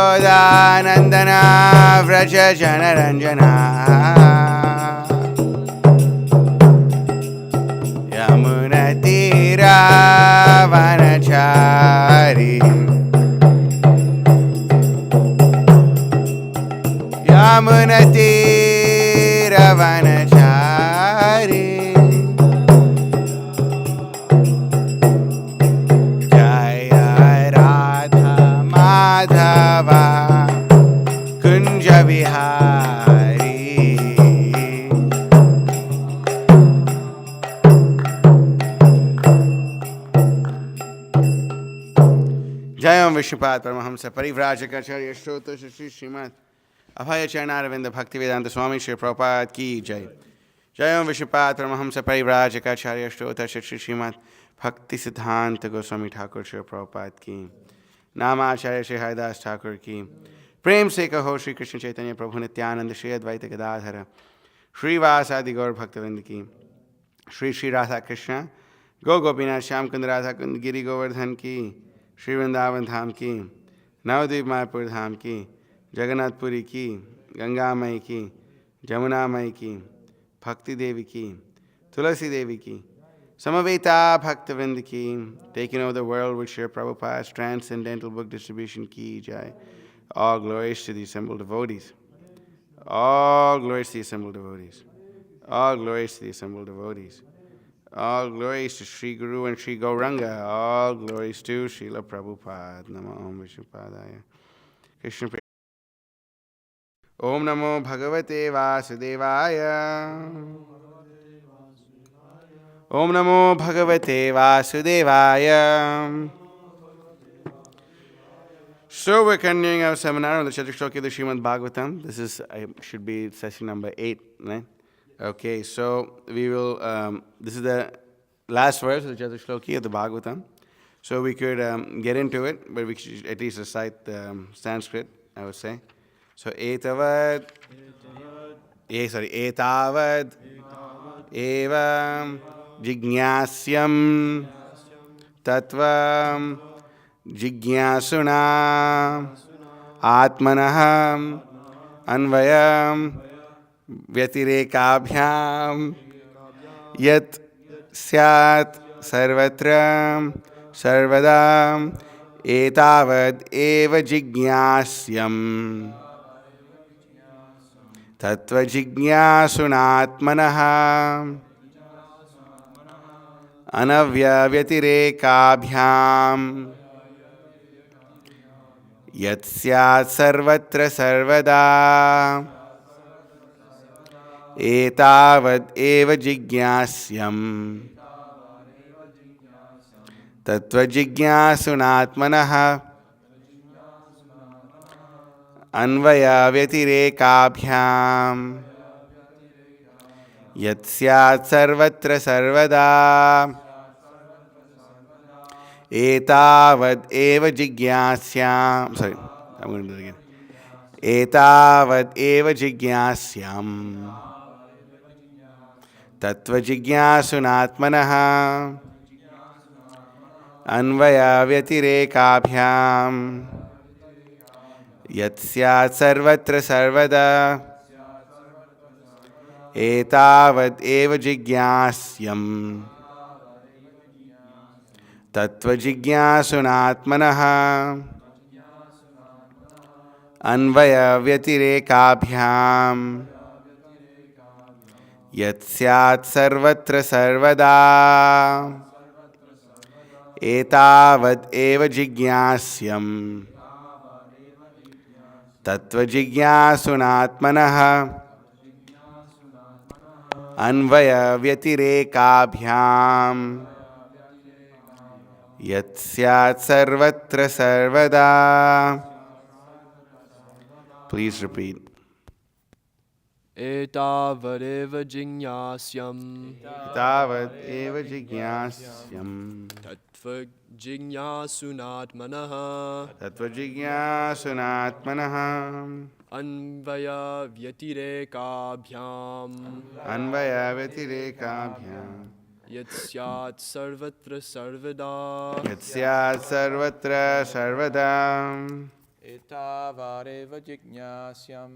Yashodanandana Vraja Janaranjana Yamunatira Vanachari Yamunatira Vanachari Jaya Radha Madhava Kunja Vihari Jayam Vishnupat Paramahamsa Parivrajacharya Shota Shri Srimad Abhaya Charnaravinda Bhaktivedanta Swami Shri Prabhupada Ki Jai Jayam Vishnupat Paramahamsa Parivrajacharya Shota Shri Srimad Bhakti Siddhanta Goswami Thakur Shri Prabhupada Ki Namacharya Shri Haridas Thakur Ki Prem Se Kaho Shri Krishna Chaitanya Prabhu Nityananda Shri Advaita Gadadhara Shri Vasadi Gaur Bhaktavind Ki Shri Shri Radha Krishna Go Gopinath Shyam Kund Radha Kund Giri Govardhan Ki Shri Vrindavan Dham Ki Navadvip Mayapur Dham Ki Jagannath Puri Ki Ganga Mai Ki Jamuna Mai Ki Bhakti Devi Ki Tulasi Devi Ki Samaveta Bhaktavind Ki taking over the world with Shri Prabhupada's transcendental book distribution Ki Jai. All glories to the assembled devotees. All glories to the assembled devotees. All glories to the assembled devotees. All glories to Sri Guru and Sri Gauranga. All glories to Srila Prabhupada. Namo Om Vishnupadaya. Krishna Priya. Om Namo Bhagavate Vasudevaya. Om Namo Bhagavate Vasudevaya. So we're continuing our seminar on the Catuh Sloki of the Srimad Bhagavatam. This is should be session number 8, right? Okay, so we will, this is the last verse of the Catuh Sloki of the Bhagavatam. So we could get into it, but we should at least recite the Sanskrit, I would say. So, etavad, etavad, eva, jignasyam, tattvam, jignasuna, atmanaham, anvayam, व्यतिरेकाभ्याम यत् स्यात् सर्वत्र सर्वदा एतावद् एव जिज्ञास्यम् तत्त्वजिज्ञासुनात्मनः अनव्यव्यतिरेकाभ्याम यत् स्यात् सर्वत्र सर्वदा एतावद् एव जिज्ञास्यम् तत्त्वजिज्ञासुनात्मनः अन्वयव्यतिरेकाभ्याम् यत् स्यात् सर्वत्र सर्वदा एतावद् एव जिज्ञास्याम् I'm going to do it again. एतावद् एव जिज्ञास्याम् तत्त्वजिज्ञासुनात्मनः अन्वयव्यतिरेकाभ्याम् यत् स्यात् सर्वत्र सर्वदा एतावद् एव जिज्ञास्यम् तत्त्वजिज्ञासुनात्मनः अन्वयव्यतिरेकाभ्याम् यत् स्यात् सर्वत्र सर्वदा एतावद् एव जिज्ञास्यम् तत्त्वजिज्ञासुनात्मनः अन्वयव्यतिरेकाभ्याम् यत् स्यात् सर्वत्र सर्वदा. Please repeat. Etavadeva jignasyam. Etavadeva jignasyam. Tattva jignasunatmanaha. Tattva jignasunatmanaha. Anvaya vyatirekabhyam. Anvaya vyatirekabhyam. Yatsyat sarvatra sarvada. Yatsyat sarvatra sarvada. Etavareva jignasyam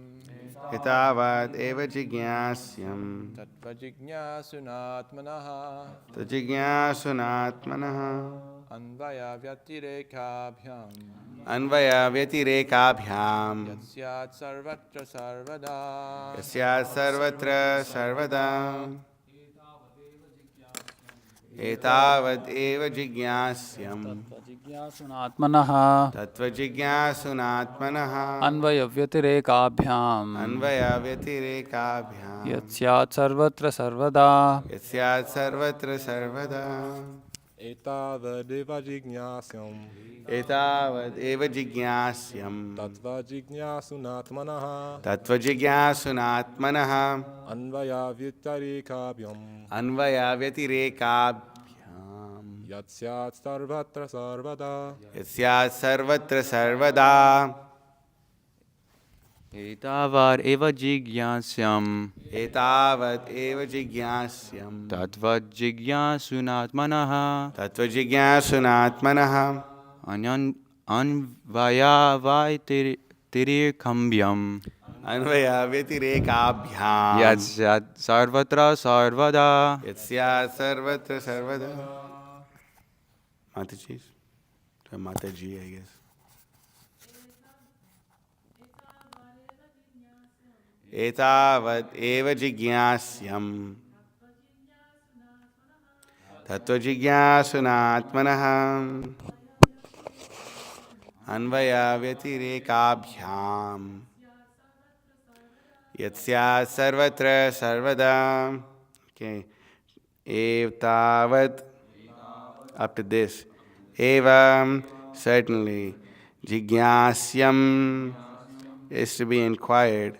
Etavad eva jignasyam tattva jignasunatmanaha tajignasunatmanaha anvaya vyatirekabhyam Anvaya vyatirekabhyam yasyat sarvatra sarvada Yasyat sarvatra sarvada Etavad eva jignasyam Jigyasunaatmanaha Tattva jignasunatmanaha Anvayavyatirekabhyam Anvaya vyatirekabhyam Yatsyat sarvatra sarvada Yasyat sarvatra sarvada Etavadeva jignasyam Etavad eva jignasyam tattva jignasunatmanaha Tattva jignasunatmanaha anvaya vittarikabhyam Anvaya vyatirekabhyam yatsyat sarvatra sarvada Yasyat sarvatra sarvada Etavar eva jigyasyam Etavad eva jignasyam Tattva jigyasunatmanaha Tattva jignasunatmanaha Anvaya vaitirikambhyam Anvaya vyatirekabhyam Yasyat sarvatra sarvada Yasyat sarvatra sarvada Mataji's? Mataji, I guess. Etavad eva jignasyam Tattva jignasunatmanaha Anvaya vyatirekabhyam Yatsya sarvatra sarvada. Okay. Etavad up to this. Evam, certainly. Jignasyam is to be inquired.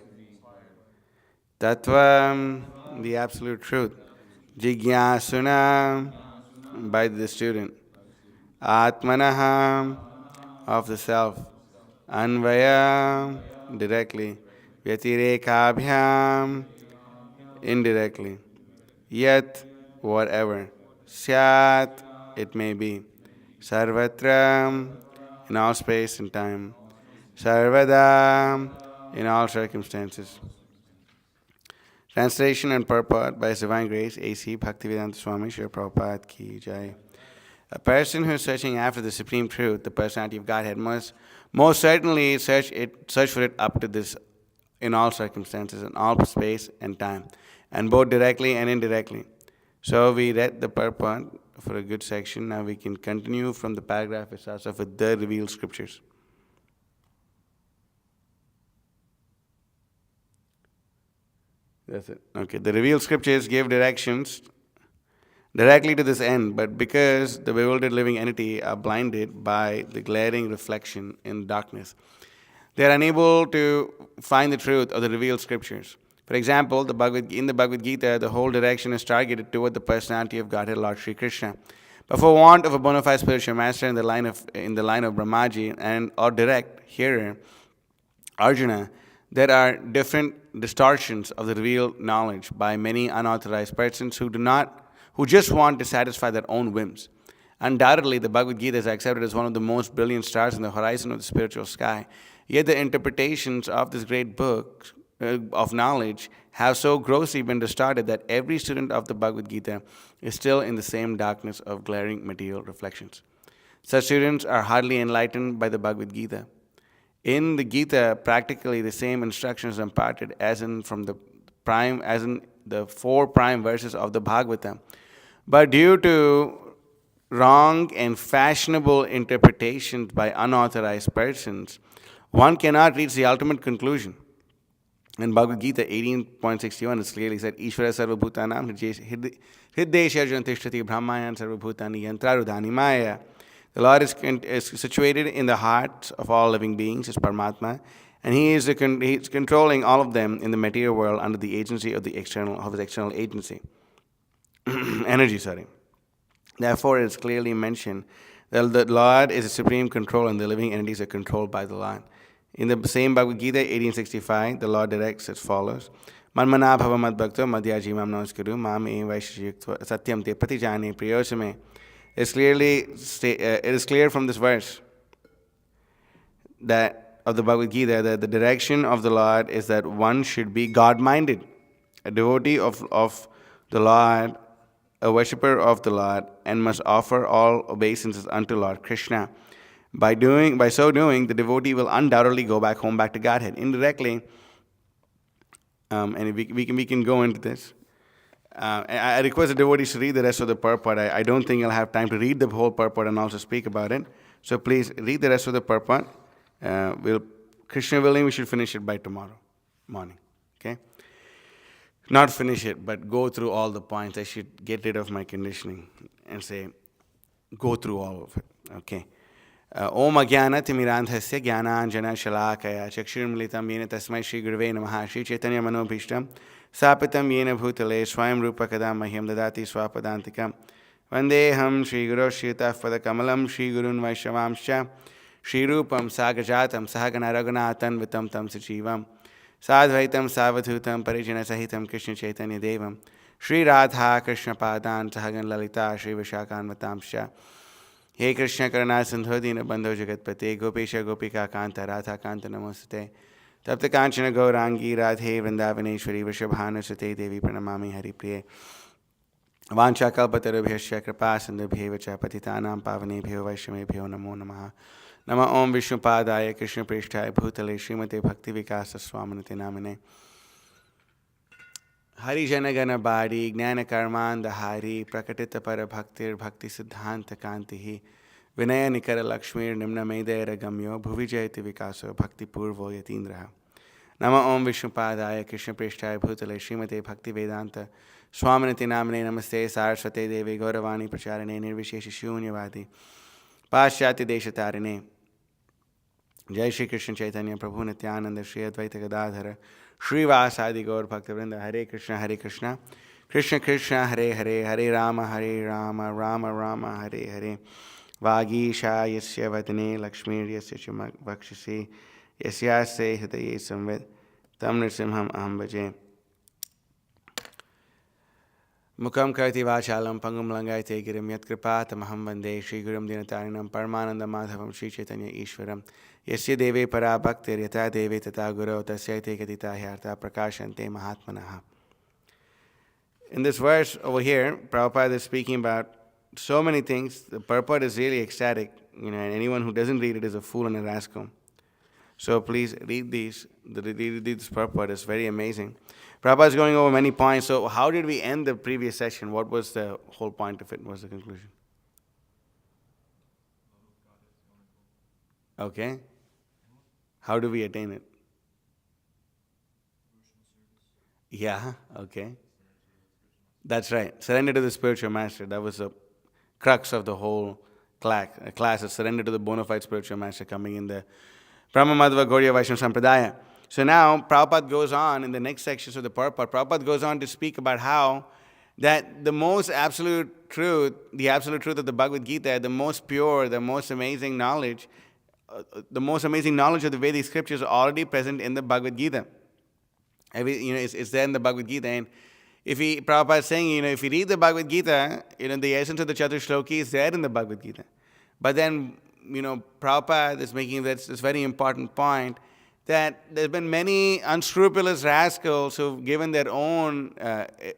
Tattvam, the absolute truth. Jignasuna, by the student. Atmanaha, of the self. Anvaya, directly. Vyatirekabhyam, indirectly. Yat, whatever. Syat, it may be. Sarvatra, in all space and time. Sarvada, in all circumstances. Translation and purport by His Divine Grace, A.C. Bhaktivedanta Swami Srila Prabhupada Ki Jai. A person who is searching after the Supreme Truth, the personality of Godhead, must most certainly search for it up to this in all circumstances, in all space and time, and both directly and indirectly. So we read the purport for a good section. Now we can continue from the paragraph it starts off with the revealed scriptures. That's it. Okay, the revealed scriptures give directions directly to this end, but because the bewildered living entity are blinded by the glaring reflection in darkness, they are unable to find the truth of the revealed scriptures. For example, in the Bhagavad Gita, the whole direction is targeted toward the personality of Godhead, Lord Sri Krishna. But for want of a bona fide spiritual master in the line of Brahmaji and or direct hearer, Arjuna, there are different distortions of the revealed knowledge by many unauthorized persons who just want to satisfy their own whims. Undoubtedly, the Bhagavad Gita is accepted as one of the most brilliant stars in the horizon of the spiritual sky. Yet the interpretations of this great book of knowledge have so grossly been distorted that every student of the Bhagavad Gita is still in the same darkness of glaring material reflections. Such students are hardly enlightened by the Bhagavad Gita. In the Gita, practically the same instructions are imparted as in the 4 prime verses of the Bhagavata. But due to wrong and fashionable interpretations by unauthorized persons, one cannot reach the ultimate conclusion. In Bhagavad Gita 18.61, it's clearly said, Ishvara sarvabhutanam hriddesha jantishtati brahmayan sarvabhutani yantrarudhani maya. The Lord is situated in the hearts of all living beings, is Paramatma, and He is controlling all of them in the material world under the agency of His external agency. Energy, sorry. Therefore, it is clearly mentioned that the Lord is a supreme control and the living entities are controlled by the Lord. In the same Bhagavad Gita, 1865, the Lord directs as follows. Manmana bhava madbhakto madhyaji mam namaskaru mam e vaishyaktva satyam te pratijane priyosame. It is clear from this verse that of the Bhagavad Gita, that the direction of the Lord is that one should be God-minded, a devotee of the Lord, a worshipper of the Lord, and must offer all obeisances unto Lord Krishna. By so doing, the devotee will undoubtedly go back home, back to Godhead. Indirectly, and we can go into this. I request the devotees to read the rest of the purport. I don't think I'll have time to read the whole purport and also speak about it. So please read the rest of the purport. Krishna willing, we should finish it by tomorrow morning. Okay? Not finish it, but go through all the points. I should get rid of my conditioning and say, go through all of it. Okay? Om Agyana Timirandhasya Jnananjana Shalakaya Chakshurmilitam Yena Tasmai Shri Gurave Namaha Shri Chaitanya Manobhishtam Sapitam Yena Bhutale Swayam Rupa Kadam Mahyam Dadati Swapadantikam Vandeham Shri Guru Shritaf Padakamalam Shri Gurun Vaishavamscha Shri Rupam Sagajatam Sahagana Raghunathan Vitam Tam Sachivam Sadvaitam Savadhutam Parijana Sahitam Krishna Chaitanya Devam Shri Radha Krishna Padan Sahagan Lalita Shri Vishakan Vatamscha He Krishna Karana Sindhu Dina Bandho Jagatpate Gopesha Gopika Kanta Radha Kanta Namostate Tapta Kanchana Gaurangi Radhe Vrindavaneshwari Vrishabhanu Sute Devi Pranamami Hari Priye Vancha Kalpatarabhyasya Kripa Sindhubhyevacha Patitanam Pavanebhyo Vaishnavebhyo Namo Namaha Nama Om Vishnupadaya Krishna Prishthaya Bhutale Srimate Bhakti Vikasa Swaminate Namane Hari Janagana Bari Gnana Karmanda Hari Prakatita Para Bhaktir Bhakti Siddhanta Kantihi Vinaya Nikara Lakshmir Nimna Medera Gamyo Bhuvijayati Vikaso Bhakti Purvo Yatindraha Nama Om Vishnupadaya Krishna Prishthaya Bhutale Srimate Bhakti Vedanta Swaminati Namane Namaste Saraswate Devi Gauravani Pracharane Nirvisheshi Shunyavadi Paschati Deshatarine Jai Shri Krishna Chaitanya Prabhu Nityananda Shri Advaita Gadadhara Shri Vasadi Gaur Bhaktivinoda Hare Krishna Krishna Krishna Hare Hare Hare Rama Rama Rama Hare Hare Vagisha Yasya Vadane Lakshmir Yasya Chamak Vakshasi Yasyase Hitaye Samvid Tam Nrsimham Aham Bhaje Mukam Karti Vachalam Pangum Langaite Girim Yat Kripatamaham Vande Shri Gurum Dinatarinam Paramananda Madhavam Shri Chaitanya Ishwaram Yasya Deve Para Bhaktir Yata Deve Tata Guru Tasyate Kadita Hyarta Prakashante Mahatmanaha. In this verse over here, Prabhupada is speaking about so many things. The purport is really ecstatic, and anyone who doesn't read it is a fool and a rascal. So please read these. Read this purport. It's very amazing. Prabhupada is going over many points. So how did we end the previous session? What was the whole point of it? What was the conclusion? Okay. How do we attain it? Yeah, okay. That's right. Surrender to the spiritual master. That was the crux of the whole class is surrender to the bona fide spiritual master coming in the Brahma Madhva Gauriya Vaishnava Sampradaya. So now Prabhupada goes on in the next sections of the purport. Prabhupada goes on to speak about how that the most absolute truth, the absolute truth of the Bhagavad Gita, the most pure, the most amazing knowledge of the Vedic scriptures are already present in the Bhagavad Gita. It's there in the Bhagavad Gita. And Prabhupada is saying, if you read the Bhagavad Gita, the essence of the Catuh Sloki is there in the Bhagavad Gita. But then, Prabhupada is making this very important point that there have been many unscrupulous rascals who've given their own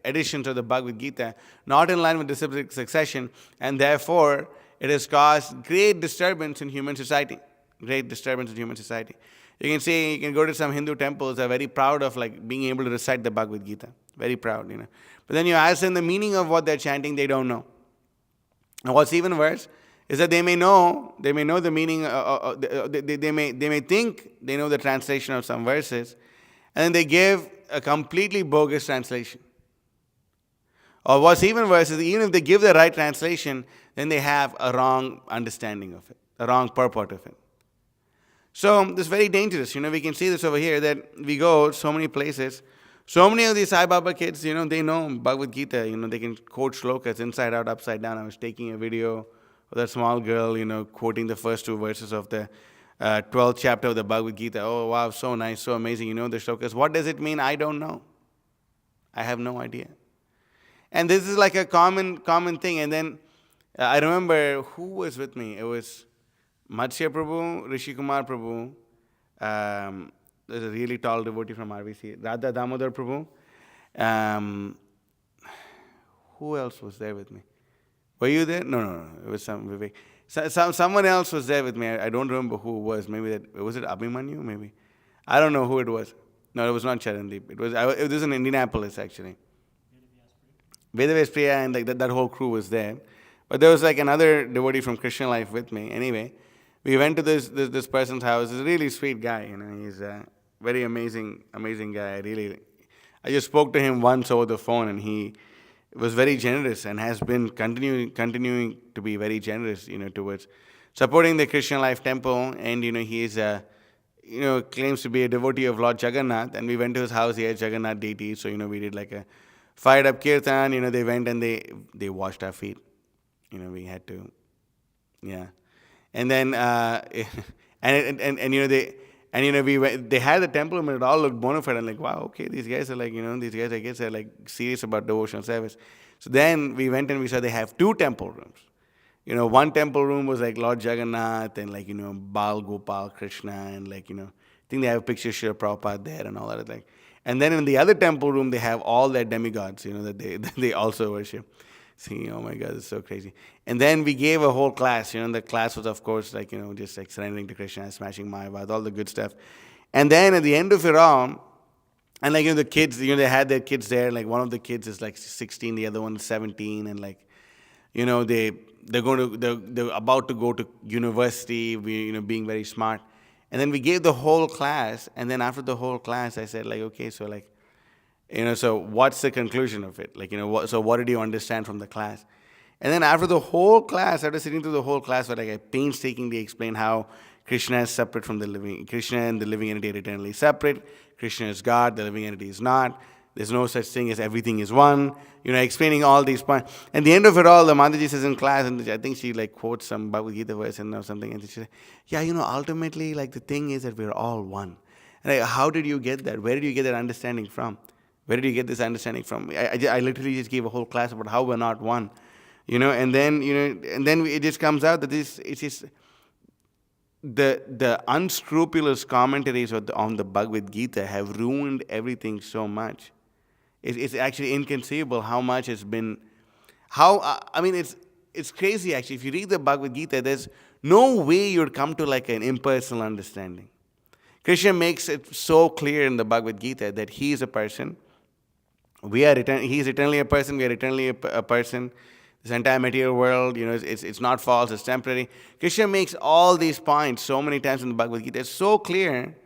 editions of the Bhagavad Gita, not in line with disciplic succession, and therefore it has caused great disturbance in human society. Great disturbance in human society. You can see, you can go to some Hindu temples, they're very proud of being able to recite the Bhagavad Gita. Very proud, But then you ask them the meaning of what they're chanting, they don't know. And what's even worse is that they may know the meaning, they may think they know the translation of some verses, and then they give a completely bogus translation. Or what's even worse is that even if they give the right translation, then they have a wrong understanding of it, a wrong purport of it. So this is very dangerous. We can see this over here that we go so many places. So many of these Sai Baba kids, they know Bhagavad Gita. They can quote shlokas inside out, upside down. I was taking a video of that small girl, quoting the first two verses of the 12th chapter of the Bhagavad Gita. Oh, wow, so nice, so amazing. The shlokas. What does it mean? I don't know. I have no idea. And this is like a common thing. And then I remember who was with me. It was Matsya Prabhu, Rishi Kumar Prabhu, There's a really tall devotee from RVC, Radha Damodar Prabhu. Um, who else was there with me? Were you there? No. It was some Vivek. Someone else was there with me. I don't remember who it was. Maybe was it Abhimanyu? Maybe. I don't know who it was. No, it was not Charandeep. It was in Indianapolis actually. Vedaves Priya and like that whole crew was there. But there was like another devotee from Christian Life with me. Anyway, we went to this person's house. He's a really sweet guy. He's a very amazing guy. I just spoke to him once over the phone, and he was very generous and has been continuing to be very generous, towards supporting the Christian Life Temple. And he is claims to be a devotee of Lord Jagannath. And we went to his house. He had Jagannath deity, so we did like a fired up kirtan. They went and they washed our feet. We had to, yeah. And then they had the temple and it all looked bona fide. I'm like, wow, okay, these guys are like, these guys I guess are like serious about devotional service. So then we went and we saw they have 2 temple rooms. One temple room was like Lord Jagannath and like, Bal Gopal Krishna and like, I think they have a picture of Srila Prabhupada there and all that. Like, and then in the other temple room, they have all their demigods, that they also worship. See, oh my God, it's so crazy. And then we gave a whole class, the class was of course like, just like surrendering to Krishna, smashing Mayavad, all the good stuff. And then at the end of it all, and like, the kids, they had their kids there, like one of the kids is like 16, the other one is 17, and like, they're about to go to university, being very smart. And then we gave the whole class, and then after the whole class, I said like, okay, so like, so what's the conclusion of it? Like, so what did you understand from the class? And then after the whole class, after sitting through the whole class, where like I painstakingly explained how Krishna is separate from the living, Krishna and the living entity are eternally separate. Krishna is God, the living entity is not. There's no such thing as everything is one. Explaining all these points. And the end of it all, the Mataji says in class, and I think she like quotes some Bhagavad Gita verse or something, and she said, yeah, ultimately, like the thing is that we're all one. And like, how did you get that? Where did you get that understanding from? Where did you get this understanding from? I literally just gave a whole class about how we're not one, and then it just comes out that it's just the unscrupulous commentaries on the Bhagavad Gita have ruined everything so much. It's actually inconceivable how much it's been. It's crazy actually. If you read the Bhagavad Gita, there's no way you'd come to like an impersonal understanding. Krishna makes it so clear in the Bhagavad Gita that he is a person. He is eternally a person. We are eternally a person. This entire material world, it's not false. It's temporary. Krishna makes all these points so many times in the Bhagavad Gita. It's so clear,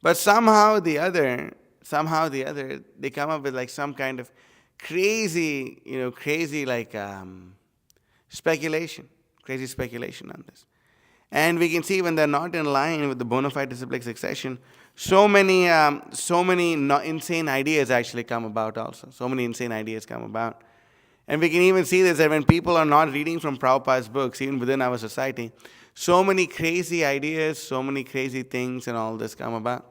but somehow or the other, they come up with like some kind of crazy like speculation, crazy speculation on this. And we can see when they're not in line with the bona fide disciplic succession, so many insane ideas actually come about also. So many insane ideas come about. And we can even see this that when people are not reading from Prabhupada's books, even within our society, so many crazy ideas, so many crazy things and all this come about.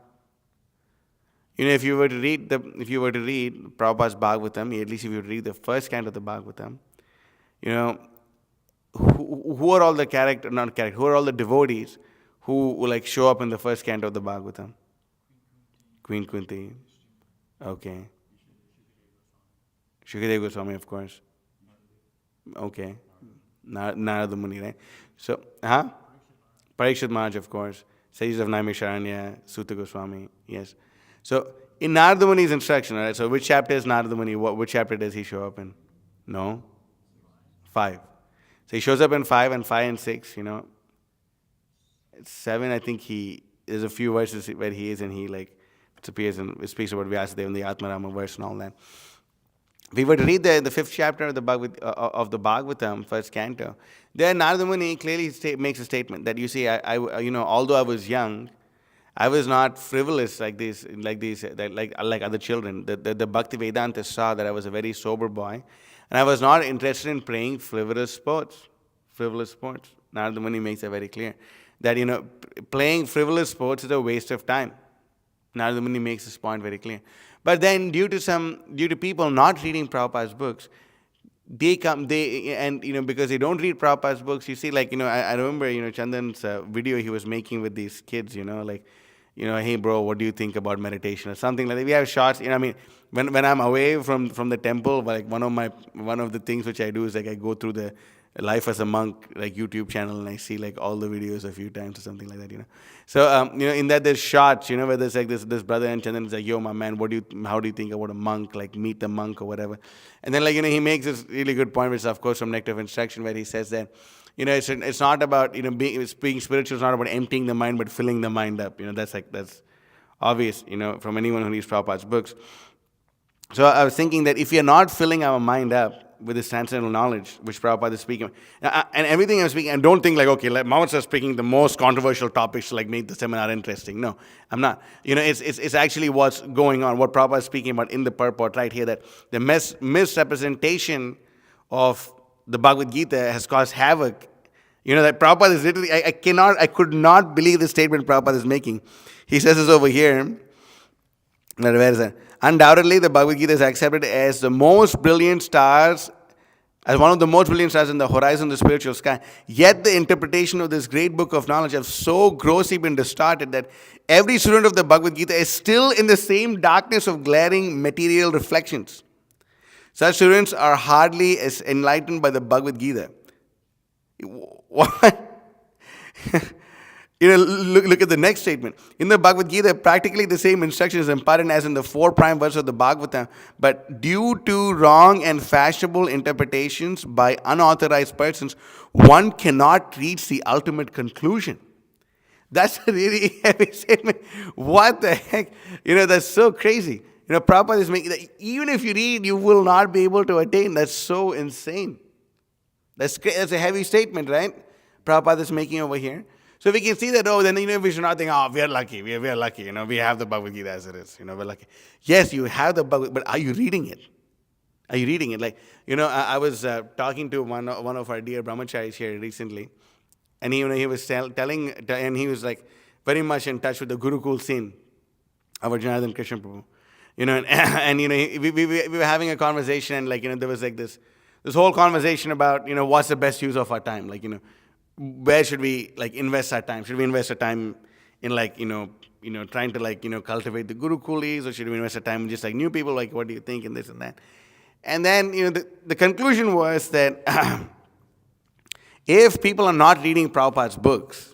If you were to read Prabhupada's Bhagavatam, at least if you read the first canto of the Bhagavatam, who are all the who are all the devotees who will like show up in the first canto of the Bhagavatam? Queen Kunti. Okay. Shukadeva Goswami, of course. Okay. Narada Muni, right? So, Parikshit Maharaj, of course. Sages of Naimisharanya, Sutta Goswami, yes. So, in Narada Muni's instruction, right? So, which chapter is Narada Muni? Which chapter does he show up in? No? 5. So, he shows up in 5 and 5 and 6, 7, I think there's a few verses where he is and he like, appears and speaks about Vyasadeva in the Atmarama verse and all that. If we were to read the 5th chapter of the Bhagavatam, first canto, there Narada Muni clearly makes a statement that although I was young, I was not frivolous like other children. The Bhakti Vedanta saw that I was a very sober boy, and I was not interested in playing frivolous sports. Narada Muni makes it very clear that playing frivolous sports is a waste of time. Narada Muni makes this point very clear. But then due to people not reading Prabhupada's books, because they don't read Prabhupada's books, you see, I remember, Chandan's video he was making with these kids, hey bro, what do you think about meditation or something like that. We have shots, I mean, when I'm away from the temple, like one of the things which I do is like I go through the Life as a Monk like YouTube channel and I see like all the videos a few times or something like that. So in that there's shots, where there's like this brother and Chandan is like, yo my man, how do you think about a monk, like meet the monk or whatever. And then like he makes this really good point, which is of course from Nectar of Instruction, where he says that it's not about being spiritual, it's not about emptying the mind but filling the mind up. That's obvious from anyone who reads Prabhupada's books. So I was thinking that if we are not filling our mind up with this transcendental knowledge, which Prabhupada is speaking, and everything I'm speaking, and don't think like, okay, like Mahotsaha is speaking the most controversial topics to like make the seminar interesting. No, I'm not. It's actually what's going on, what Prabhupada is speaking about in the purport right here, that the misrepresentation of the Bhagavad Gita has caused havoc. That Prabhupada is literally, I could not believe the statement Prabhupada is making. He says this over here. Where is that? Undoubtedly, the Bhagavad Gita is accepted as the most brilliant stars, as one of the most brilliant stars in the horizon of the spiritual sky. Yet the interpretation of this great book of knowledge has so grossly been distorted that every student of the Bhagavad Gita is still in the same darkness of glaring material reflections. Such students are hardly as enlightened by the Bhagavad Gita. What? Look at the next statement. In the Bhagavad Gita, practically the same instruction is imparted as in the 4 prime verses of the Bhagavatam, but due to wrong and fashionable interpretations by unauthorized persons, one cannot reach the ultimate conclusion. That's a really heavy statement. What the heck? That's so crazy. Prabhupada is making that even if you read, you will not be able to attain. That's so insane. That's a heavy statement, right? Prabhupada is making over here. So we can see that, then we should not think, we are lucky, we are lucky, we have the Bhagavad Gita as it is, we're lucky. Yes, you have the Bhagavad Gita, but are you reading it? Are you reading it? Like, I was talking to one of our dear brahmacharis here recently, and he was telling, and he was like very much in touch with the Gurukul scene, our Janardhan Krishna Prabhu. And we were having a conversation, and like, there was like this whole conversation about, what's the best use of our time, like, where should we like invest our time? Should we invest our time in like, trying to like, cultivate the Gurukulis, or should we invest our time in just like new people? Like, what do you think? And this and that. And then, the conclusion was that if people are not reading Prabhupada's books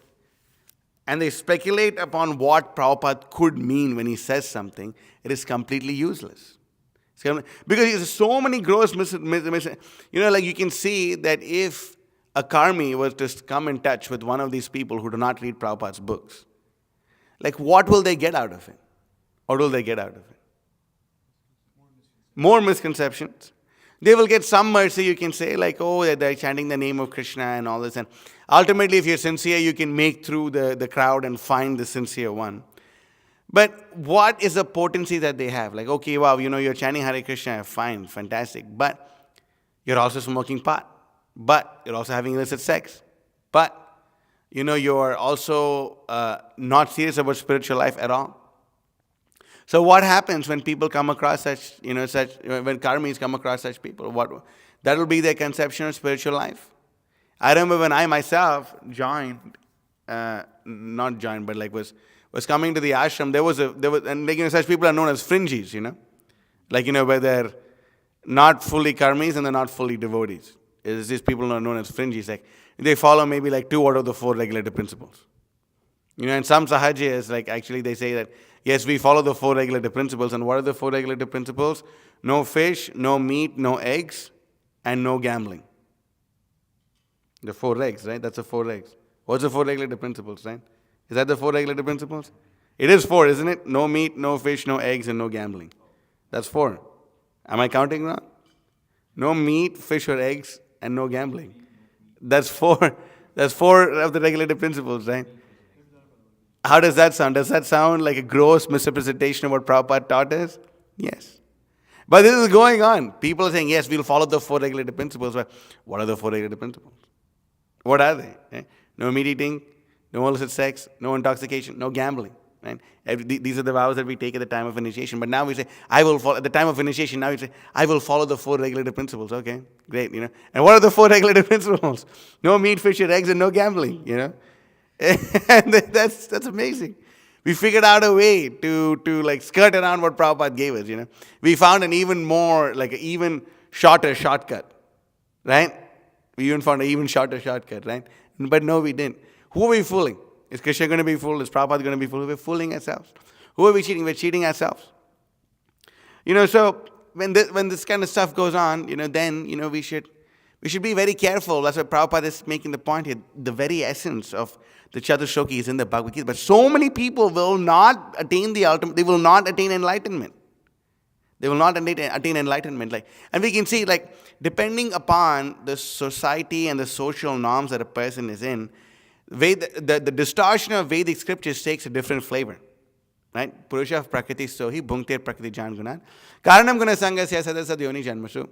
and they speculate upon what Prabhupada could mean when he says something, it is completely useless. Because there's so many gross like you can see that if a karmi was to come in touch with one of these people who do not read Prabhupada's books, like what will they get out of it? What will they get out of it? More misconceptions. They will get some mercy, you can say, like, they're chanting the name of Krishna and all this. And ultimately, if you're sincere, you can make through the crowd and find the sincere one. But what is the potency that they have? Like, okay, wow, you're chanting Hare Krishna, fine, fantastic. But you're also smoking pot. But you're also having illicit sex. But, you're also not serious about spiritual life at all. So what happens when people come across when karmis come across such people? That will be their conception of spiritual life. I remember when I myself joined, not joined, but like was coming to the ashram, there was and such people are known as fringies, like, where they're not fully karmis and they're not fully devotees. These people are known as fringies. Like, they follow maybe like 2 out of the 4 regulative principles. And some sahajiyas, like actually they say that, yes, we follow the 4 regulative principles. And what are the 4 regulative principles? No fish, no meat, no eggs, and no gambling. The 4 regs, right? That's the 4 regs. What's the 4 regulative principles, right? Is that the 4 regulative principles? It is 4, isn't it? No meat, no fish, no eggs, and no gambling. That's 4. Am I counting wrong? No meat, fish, or eggs, and no gambling. That's 4. That's 4 of the regulative principles, right? How does that sound? Does that sound like a gross misrepresentation of what Prabhupada taught us? Yes. But this is going on. People are saying, yes, we'll follow the 4 regulative principles. But what are the 4 regulative principles? What are they? No meat eating, no illicit sex, no intoxication, no gambling. Right? These are the vows that we take at the time of initiation. But now we say, I will follow, at the time of initiation, now we say, I will follow the 4 regulative principles. Okay, great, And what are the 4 regulative principles? No meat, fish, or eggs, and no gambling, And that's amazing. We figured out a way to like skirt around what Prabhupada gave us, We found an even more, like an even shorter shortcut, right? We even found an even shorter shortcut, right? But no, we didn't. Who are we fooling? Is Krishna going to be fooled? Is Prabhupada going to be fooled? We're fooling ourselves. Who are we cheating? We're cheating ourselves. So when this kind of stuff goes on, then, we should be very careful. That's why Prabhupada is making the point here. The very essence of the Catuh Sloki is in the Bhagavad Gita. But so many people will not attain the ultimate, they will not attain enlightenment. They will not attain enlightenment. And we can see, depending upon the society and the social norms that a person is in, the distortion of Vedic scriptures takes a different flavor. Right? Purusha of Prakriti Sohi, Bhunkter Prakriti Jan Gunan. Karanam Guna Sangasya Sadasa Yoni Janmasu.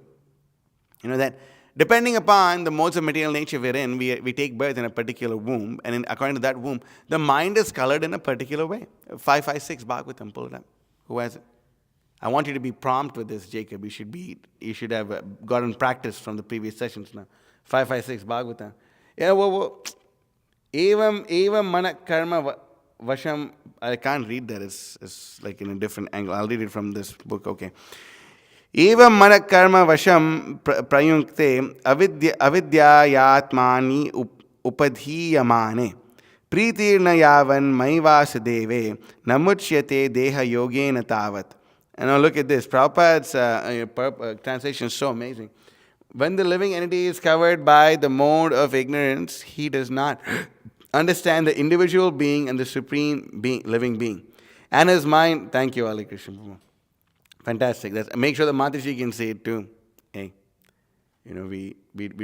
That depending upon the modes of material nature we're in, we take birth in a particular womb, and according to that womb, the mind is colored in a particular way. 556 Bhagavatam, pull it up. Who has it? I want you to be prompt with this, Jacob. You should have gotten practice from the previous sessions now. 556 Bhagavatam. Evam mana karma vasham. I can't read that. It's like in a different angle. I'll read it from this book. Okay. Evam mana karma vasham prayunkte avidyayatmani upadhiyamane pritirna yavan maivasudeve namuchyate deha yogena tavat. And now look at this. Prabhupada's translation is so amazing. When the living entity is covered by the mode of ignorance, he does not understand the individual being and the supreme being, living being. And his mind, thank you, Ali Krishna. Fantastic. Make sure the Mataji can see it too. Hey, we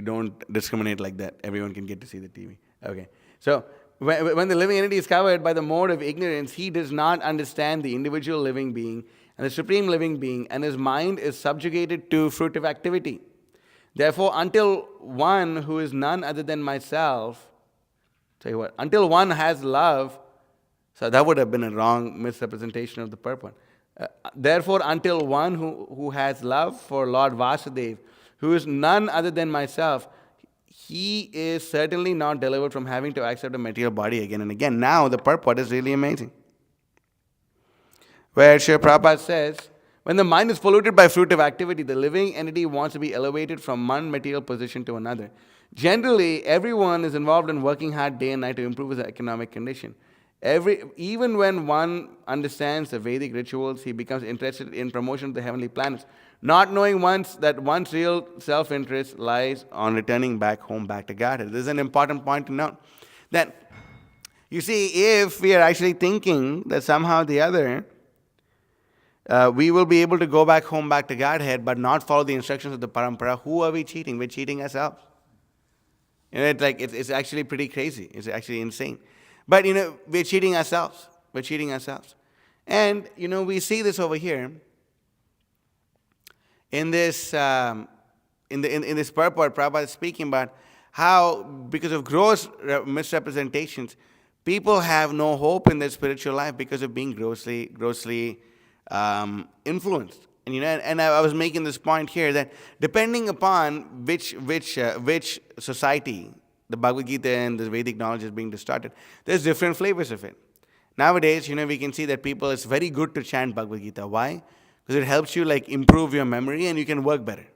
don't discriminate like that. Everyone can get to see the TV. Okay. So, when the living entity is covered by the mode of ignorance, he does not understand the individual living being and the supreme living being, and his mind is subjugated to fruitive activity. Therefore, until one who is none other than myself, until one has love, so that would have been a wrong misrepresentation of the purport. Therefore, until one who has love for Lord Vasudeva, who is none other than myself, he is certainly not delivered from having to accept a material body again and again. Now, the purport is really amazing. Where Srila Prabhupada says, when the mind is polluted by fruitive activity, the living entity wants to be elevated from one material position to another. Generally, everyone is involved in working hard day and night to improve his economic condition. Even when one understands the Vedic rituals, he becomes interested in promotion of the heavenly planets, not knowing that one's real self-interest lies on returning back home, back to Godhead. This is an important point to note. That, you see, if we are actually thinking that somehow or the other, we will be able to go back home, back to Godhead, but not follow the instructions of the Parampara, who are we cheating? We're cheating ourselves. It's actually pretty crazy. It's actually insane. But, we're cheating ourselves. We're cheating ourselves. And, we see this over here in this in this purport. Prabhupada is speaking about how, because of gross misrepresentations, people have no hope in their spiritual life because of being grossly influenced. And I was making this point here that depending upon which society the Bhagavad Gita and the Vedic knowledge is being distorted, there's different flavors of it. Nowadays, we can see that it's very good to chant Bhagavad Gita. Why? Because it helps you improve your memory and you can work better.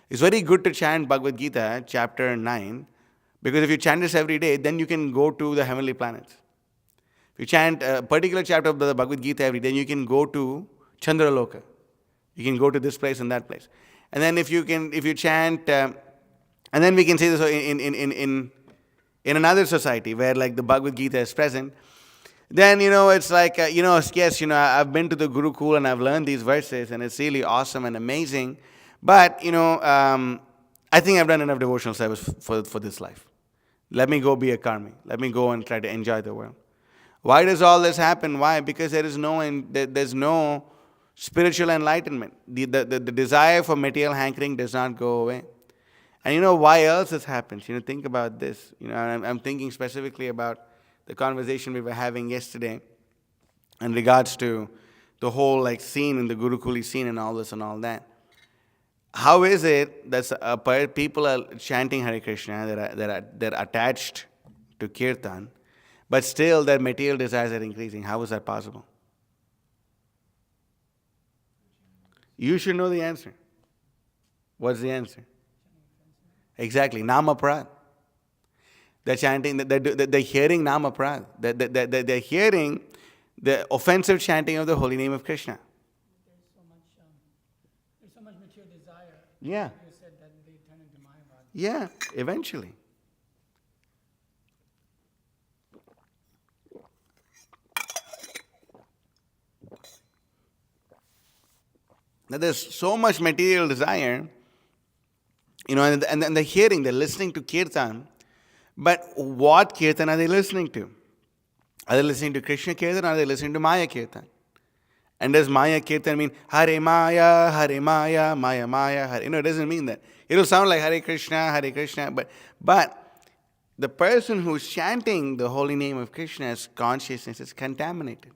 It's very good to chant Bhagavad Gita, chapter 9, because if you chant this every day, then you can go to the heavenly planets. If you chant a particular chapter of the Bhagavad Gita every day, you can go to Chandraloka. You can go to this place and that place. And then if you chant, and then we can say this in another society where the Bhagavad Gita is present, then, it's yes, I've been to the Gurukul and I've learned these verses and it's really awesome and amazing. But, I think I've done enough devotional service for this life. Let me go be a karmi. Let me go and try to enjoy the world. Why does all this happen? Why? Because there's no spiritual enlightenment. The desire for material hankering does not go away. And why else this happens? Think about this. I'm thinking specifically about the conversation we were having yesterday in regards to the whole scene in the Gurukuli scene and all this and all that. How is it that people are chanting Hare Krishna, they're attached to Kirtan, but still their material desires are increasing. How is that possible? You should know the answer. What's the answer? Exactly, Nama Prad. They're chanting, they're hearing Nama Prad. They're hearing the offensive chanting of the holy name of Krishna. There's so much material desire. Yeah. You said that they turn into Mayavad. Yeah, eventually. Now there's so much material desire, and they're hearing, they're listening to kirtan, but what kirtan are they listening to? Are they listening to Krishna kirtan or are they listening to Maya kirtan? And does Maya kirtan mean Hare Maya, Maya Maya, Hare? It doesn't mean that. It'll sound like Hare Krishna, but the person who's chanting the holy name of Krishna's consciousness is contaminated.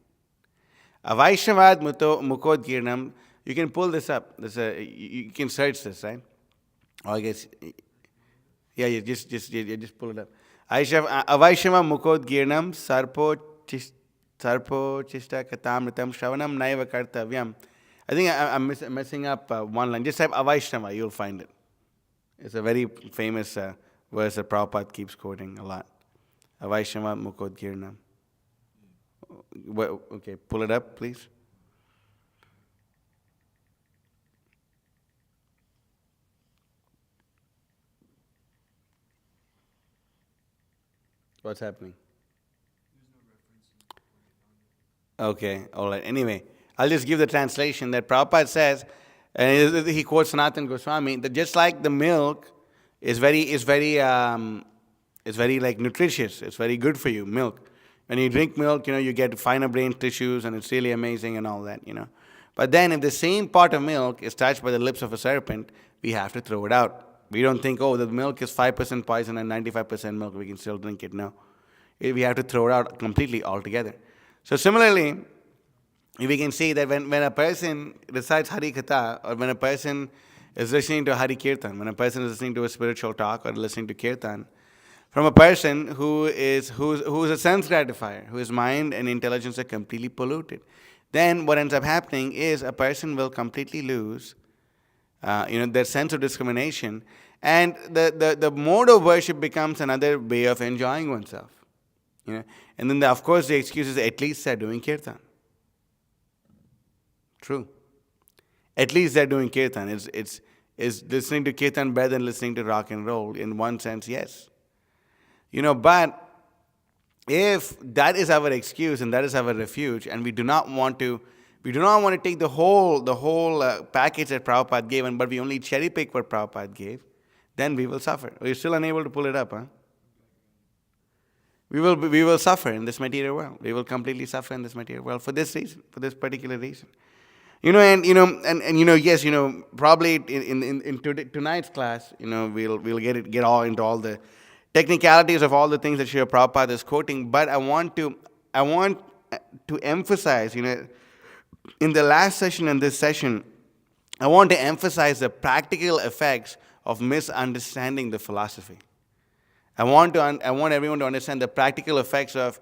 Avaishavad Mukodgirnam, you can pull this up. You can search this, right? Or I guess, yeah, you just pull it up. Avaishava Mukodgirnam Sarpo Chista Katamritam Shravanam Naiva Kartavyam. I think I'm messing up one line. Just type Avaishnava, you'll find it. It's a very famous verse that Prabhupada keeps quoting a lot. Avaishnava Mukodgirnam. Okay, pull it up, please. What's happening? Okay, all right. Anyway, I'll just give the translation that Prabhupada says, and he quotes Sanatana Goswami, that just like the milk is very like nutritious. It's very good for you, milk. When you drink milk, you get finer brain tissues, and it's really amazing and all that, But then, if the same pot of milk is touched by the lips of a serpent, we have to throw it out. We don't think, the milk is 5% poison and 95% milk, we can still drink it. No. We have to throw it out completely altogether. So similarly, we can see that when a person recites Hari Katha, or when a person is listening to Hari Kirtan, when a person is listening to a spiritual talk or listening to Kirtan, from a person who is a sense gratifier, whose mind and intelligence are completely polluted, then what ends up happening is a person will completely lose their sense of discrimination, and the mode of worship becomes another way of enjoying oneself. And then of course the excuse is, at least they're doing kirtan. True. At least they're doing kirtan. Is listening to kirtan better than listening to rock and roll? In one sense, yes. But if that is our excuse and that is our refuge, and we do not want to take the whole package that Prabhupada gave, but we only cherry pick what Prabhupada gave, then we will suffer. We're still unable to pull it up, huh? We will suffer in this material world. We will completely suffer in this material world for this reason, for this particular reason. Yes, probably in tonight's class, we'll get all into all the technicalities of all the things that Srila Prabhupada is quoting. But I want to emphasize, in the last session and this session, I want to emphasize the practical effects of misunderstanding the philosophy. I want everyone to understand the practical effects of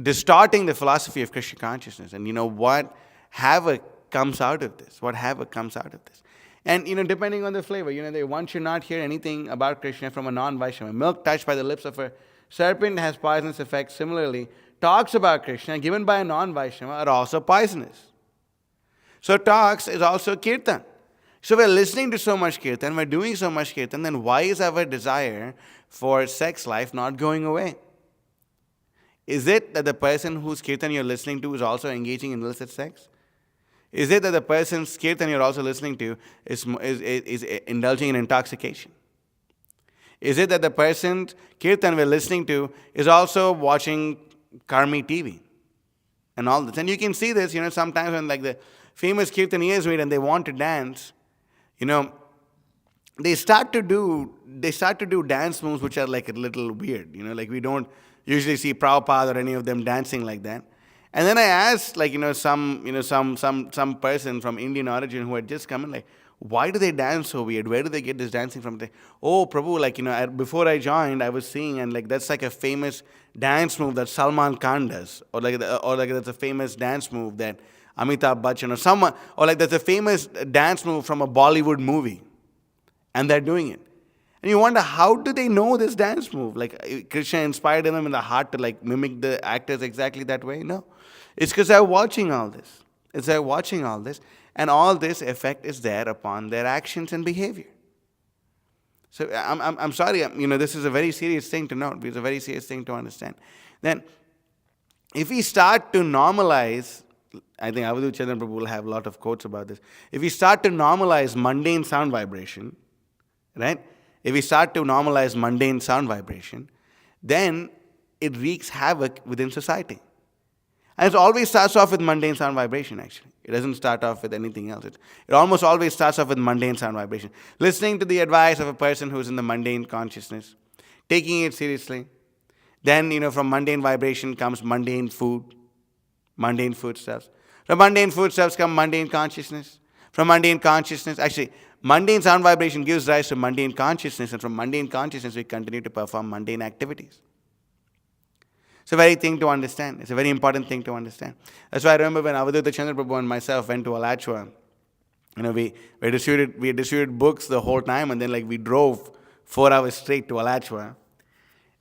distorting the philosophy of Krishna consciousness, and what havoc comes out of this. And depending on the flavor, one should not hear anything about Krishna from a non-Vaishnava. Milk touched by the lips of a serpent has poisonous effects. Similarly, talks about Krishna given by a non-Vaishnava are also poisonous. So talks is also kirtan. So we're listening to so much kirtan, we're doing so much kirtan, then why is our desire for sex life not going away? Is it that the person whose kirtan you're listening to is also engaging in illicit sex? Is it that the person's kirtan you're also listening to is indulging in intoxication? Is it that the person's kirtan we're listening to is also watching Karmi TV and all this? And you can see this, sometimes when like the famous kirtaniyas meet and they want to dance, they start to do dance moves which are like a little weird, like we don't usually see Prabhupada or any of them dancing like that. And then I asked, some person from Indian origin who had just come in, like, why do they dance so weird? Where do they get this dancing from? Oh, Prabhu, like, before I joined, I was seeing, and like that's like a famous dance move that Salman Khan does, or like that's a famous dance move that Amitabh Bachchan or someone, or like that's a famous dance move from a Bollywood movie, and they're doing it. And you wonder, how do they know this dance move? Like, Krishna inspired them in the heart to like mimic the actors exactly that way? No. It's because they're watching all this. It's they're watching all this. And all this effect is there upon their actions and behavior. So I'm sorry, this is a very serious thing to note. It's a very serious thing to understand. Then, if we start to normalize, I think Avadhu Chandran Prabhu will have a lot of quotes about this. If we start to normalize mundane sound vibration, right? If we start to normalize mundane sound vibration, then it wreaks havoc within society. And it always starts off with mundane sound vibration, actually. It doesn't start off with anything else. It almost always starts off with mundane sound vibration. Listening to the advice of a person who's in the mundane consciousness, taking it seriously. Then, from mundane vibration comes mundane foodstuffs. From mundane foodstuffs come mundane consciousness. From mundane consciousness, actually, mundane sound vibration gives rise to mundane consciousness, and from mundane consciousness, we continue to perform mundane activities. It's a very thing to understand. It's a very important thing to understand. That's why I remember when Avadhuta Chandra Prabhu and myself went to Alachua, we distributed books the whole time, and then like we drove 4 hours straight to Alachua.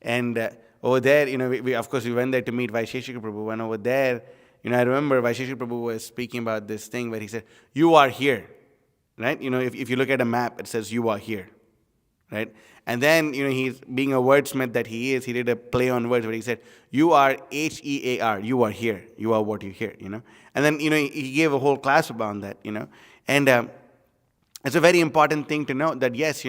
And over there, we of course we went there to meet Vaisheshika Prabhu. And over there, I remember Vaisheshika Prabhu was speaking about this thing where he said, "You are here," right? If you look at a map, it says "You are here," right? And then, he's being a wordsmith that he is, he did a play on words where he said, "You are HEAR, you are here, you are what you hear," And then, he gave a whole class about that, And it's a very important thing to know that, yes,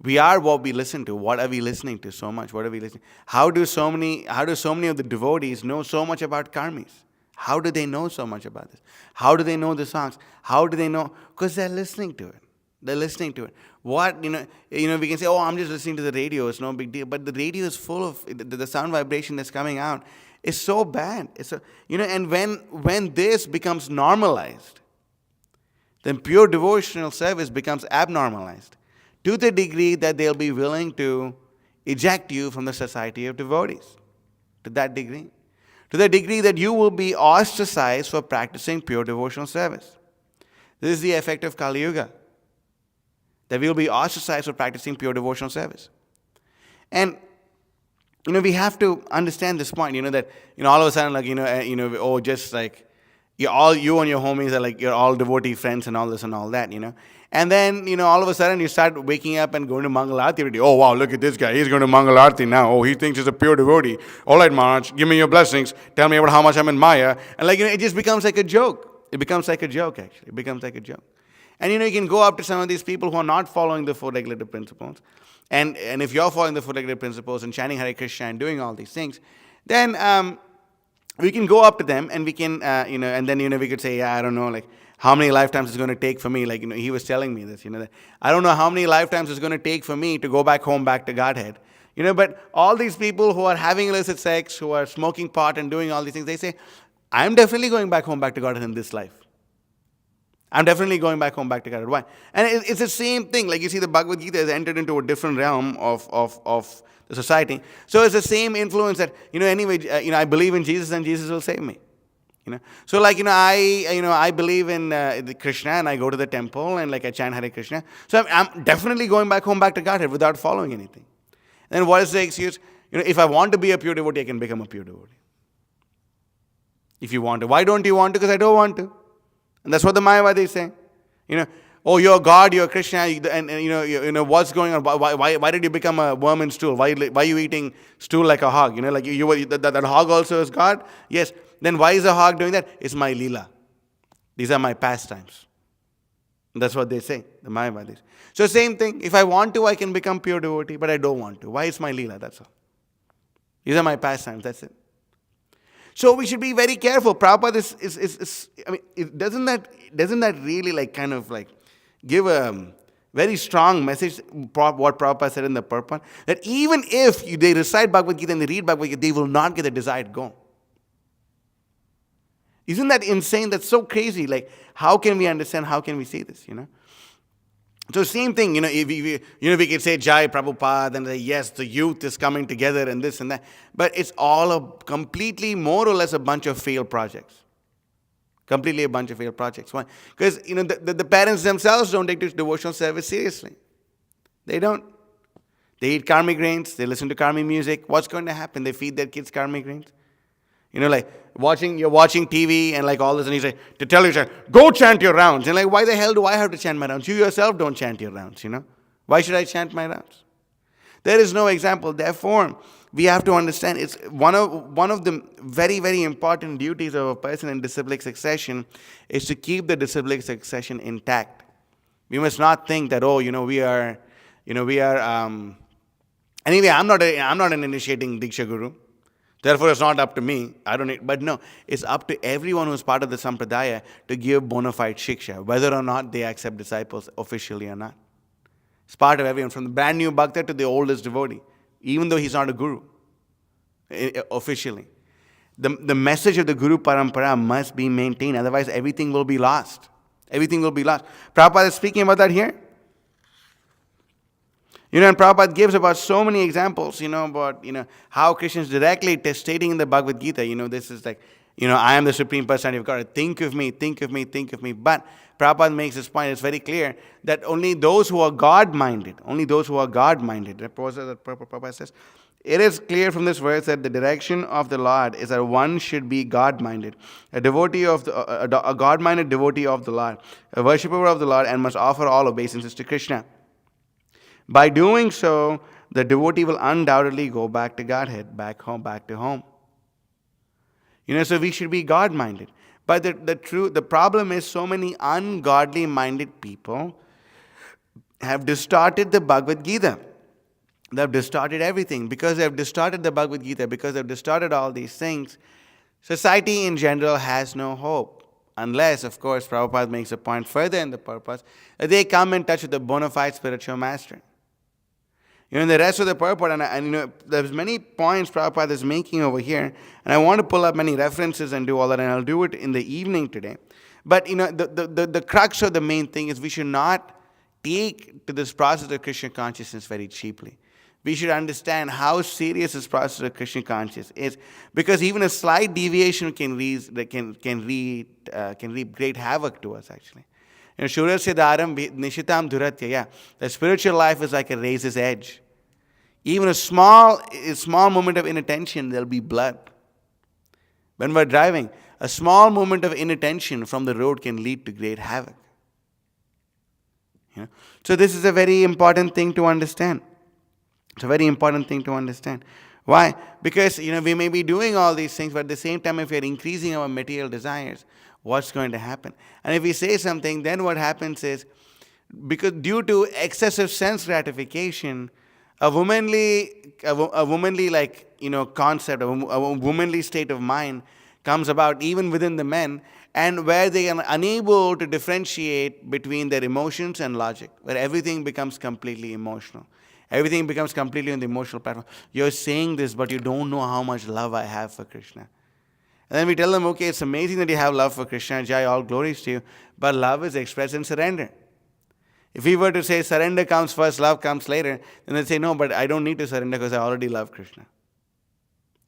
we are what we listen to. What are we listening to so much? What are we listening? How do so many of the devotees know so much about karmis? How do they know so much about this? How do they know the songs? How do they know? Because they're listening to it. They're listening to it. What, we can say, "Oh, I'm just listening to the radio. It's no big deal." But the radio is full of, the sound vibration that's coming out is so bad. And when this becomes normalized, then pure devotional service becomes abnormalized to the degree that they'll be willing to eject you from the society of devotees. To that degree. To the degree that you will be ostracized for practicing pure devotional service. This is the effect of Kali Yuga. That we will be ostracized for practicing pure devotional service. And, we have to understand this point, that, all of a sudden, like, just like, you and your homies are like, you're all devotee friends and all this and all that, And then, all of a sudden you start waking up and going to Mangalarti every day. "Oh, wow, look at this guy. He's going to Mangalarti now. Oh, he thinks he's a pure devotee. All right, Maharaj, give me your blessings. Tell me about how much I'm in Maya." And like, it just becomes like a joke. It becomes like a joke, actually. It becomes like a joke. And, you can go up to some of these people who are not following the 4 regulative principles. And if you're following the 4 regulative principles and chanting Hare Krishna and doing all these things, then we can go up to them and we can, and then, we could say, "Yeah, I don't know, like, how many lifetimes it's going to take for me." Like, he was telling me this, that I don't know how many lifetimes it's going to take for me to go back home, back to Godhead. But all these people who are having illicit sex, who are smoking pot and doing all these things, they say, "I'm definitely going back home, back to Godhead in this life. I'm definitely going back home, back to Godhead." Why? And it's the same thing. Like, you see, the Bhagavad Gita has entered into a different realm of the society. So it's the same influence that, anyway, I believe in Jesus and Jesus will save me. So like, I believe in the Krishna and I go to the temple and like I chant Hare Krishna. So I'm definitely going back home, back to Godhead without following anything. Then what is the excuse? If I want to be a pure devotee, I can become a pure devotee. If you want to. Why don't you want to? Because I don't want to. And that's what the Mayavadis say. "Oh, you're God, you're Krishna, and what's going on? Why did you become a worm in stool? Why are you eating stool like a hog? Like that hog also is God? Yes. Then why is a hog doing that? It's my Leela. These are my pastimes." That's what they say, the Mayavadis. So same thing. If I want to, I can become pure devotee, but I don't want to. Why? It's my Leela, that's all. These are my pastimes, that's it. So we should be very careful. Prabhupada doesn't that really like kind of like give a very strong message, what Prabhupada said in the purport, that even if they recite Bhagavad Gita and they read Bhagavad Gita, they will not get the desired goal. Isn't that insane? That's so crazy. Like, how can we understand? How can we see this, So same thing, if we could say Jai Prabhupada and say, yes, the youth is coming together and this and that. But it's all completely more or less a bunch of failed projects. Completely a bunch of failed projects. Why? Because, the parents themselves don't take devotional service seriously. They don't. They eat karmic grains. They listen to karmic music. What's going to happen? They feed their kids karmic grains. Like you're watching TV and like all this, and you say, to tell your child, go chant your rounds. And like, why the hell do I have to chant my rounds? You yourself don't chant your rounds, Why should I chant my rounds? There is no example. Therefore, we have to understand it's one of the very, very important duties of a person in disciplic succession is to keep the disciplic succession intact. We must not think that, we are, anyway, I'm not an initiating Diksha Guru. Therefore, it's not up to me. I don't need, but no, it's up to everyone who's part of the Sampradaya to give bona fide shiksha, whether or not they accept disciples officially or not. It's part of everyone, from the brand new bhakta to the oldest devotee, even though he's not a guru, officially. The message of the Guru Parampara must be maintained, otherwise everything will be lost. Everything will be lost. Prabhupada is speaking about that here. And Prabhupada gives about so many examples, about, how Krishna is directly stating in the Bhagavad Gita, this is like, I am the Supreme Personality of God. Think of me, think of me, think of me. But Prabhupada makes this point, it's very clear, that only those who are God-minded, Prabhupada says, it is clear from this verse that the direction of the Lord is that one should be God-minded, a God-minded devotee of the Lord, a worshipper of the Lord, and must offer all obeisances to Krishna. By doing so, the devotee will undoubtedly go back to Godhead, back to home. So we should be God-minded. But the problem is so many ungodly-minded people have distorted the Bhagavad Gita. They have distorted everything. Because they have distorted the Bhagavad Gita, because they have distorted all these things, society in general has no hope. Unless, of course, Prabhupada makes a point further in the purpose, that they come in touch with the bona fide spiritual master. In the rest of the purport, and there's many points Prabhupada is making over here, and I want to pull up many references and do all that, and I'll do it in the evening today. But, the crux of the main thing is we should not take to this process of Krishna consciousness very cheaply. We should understand how serious this process of Krishna consciousness is, because even a slight deviation can reap great havoc to us, actually. Shura Siddharam Nishitam Dhuratyaya. The spiritual life is like a razor's edge. Even a small moment of inattention, there'll be blood. When we're driving, a small moment of inattention from the road can lead to great havoc. So this is a very important thing to understand. It's a very important thing to understand. Why? Because, we may be doing all these things, but at the same time, if we are increasing our material desires, what's going to happen? And if we say something, then what happens is, because due to excessive sense gratification, a womanly concept, a womanly state of mind comes about even within the men, and where they are unable to differentiate between their emotions and logic, where everything becomes completely emotional. Everything becomes completely on the emotional platform. You're saying this, but you don't know how much love I have for Krishna. And then we tell them, okay, it's amazing that you have love for Krishna, Jai, all glories to you, but love is expressed in surrender. If we were to say surrender comes first, love comes later, then they say, no, but I don't need to surrender because I already love Krishna.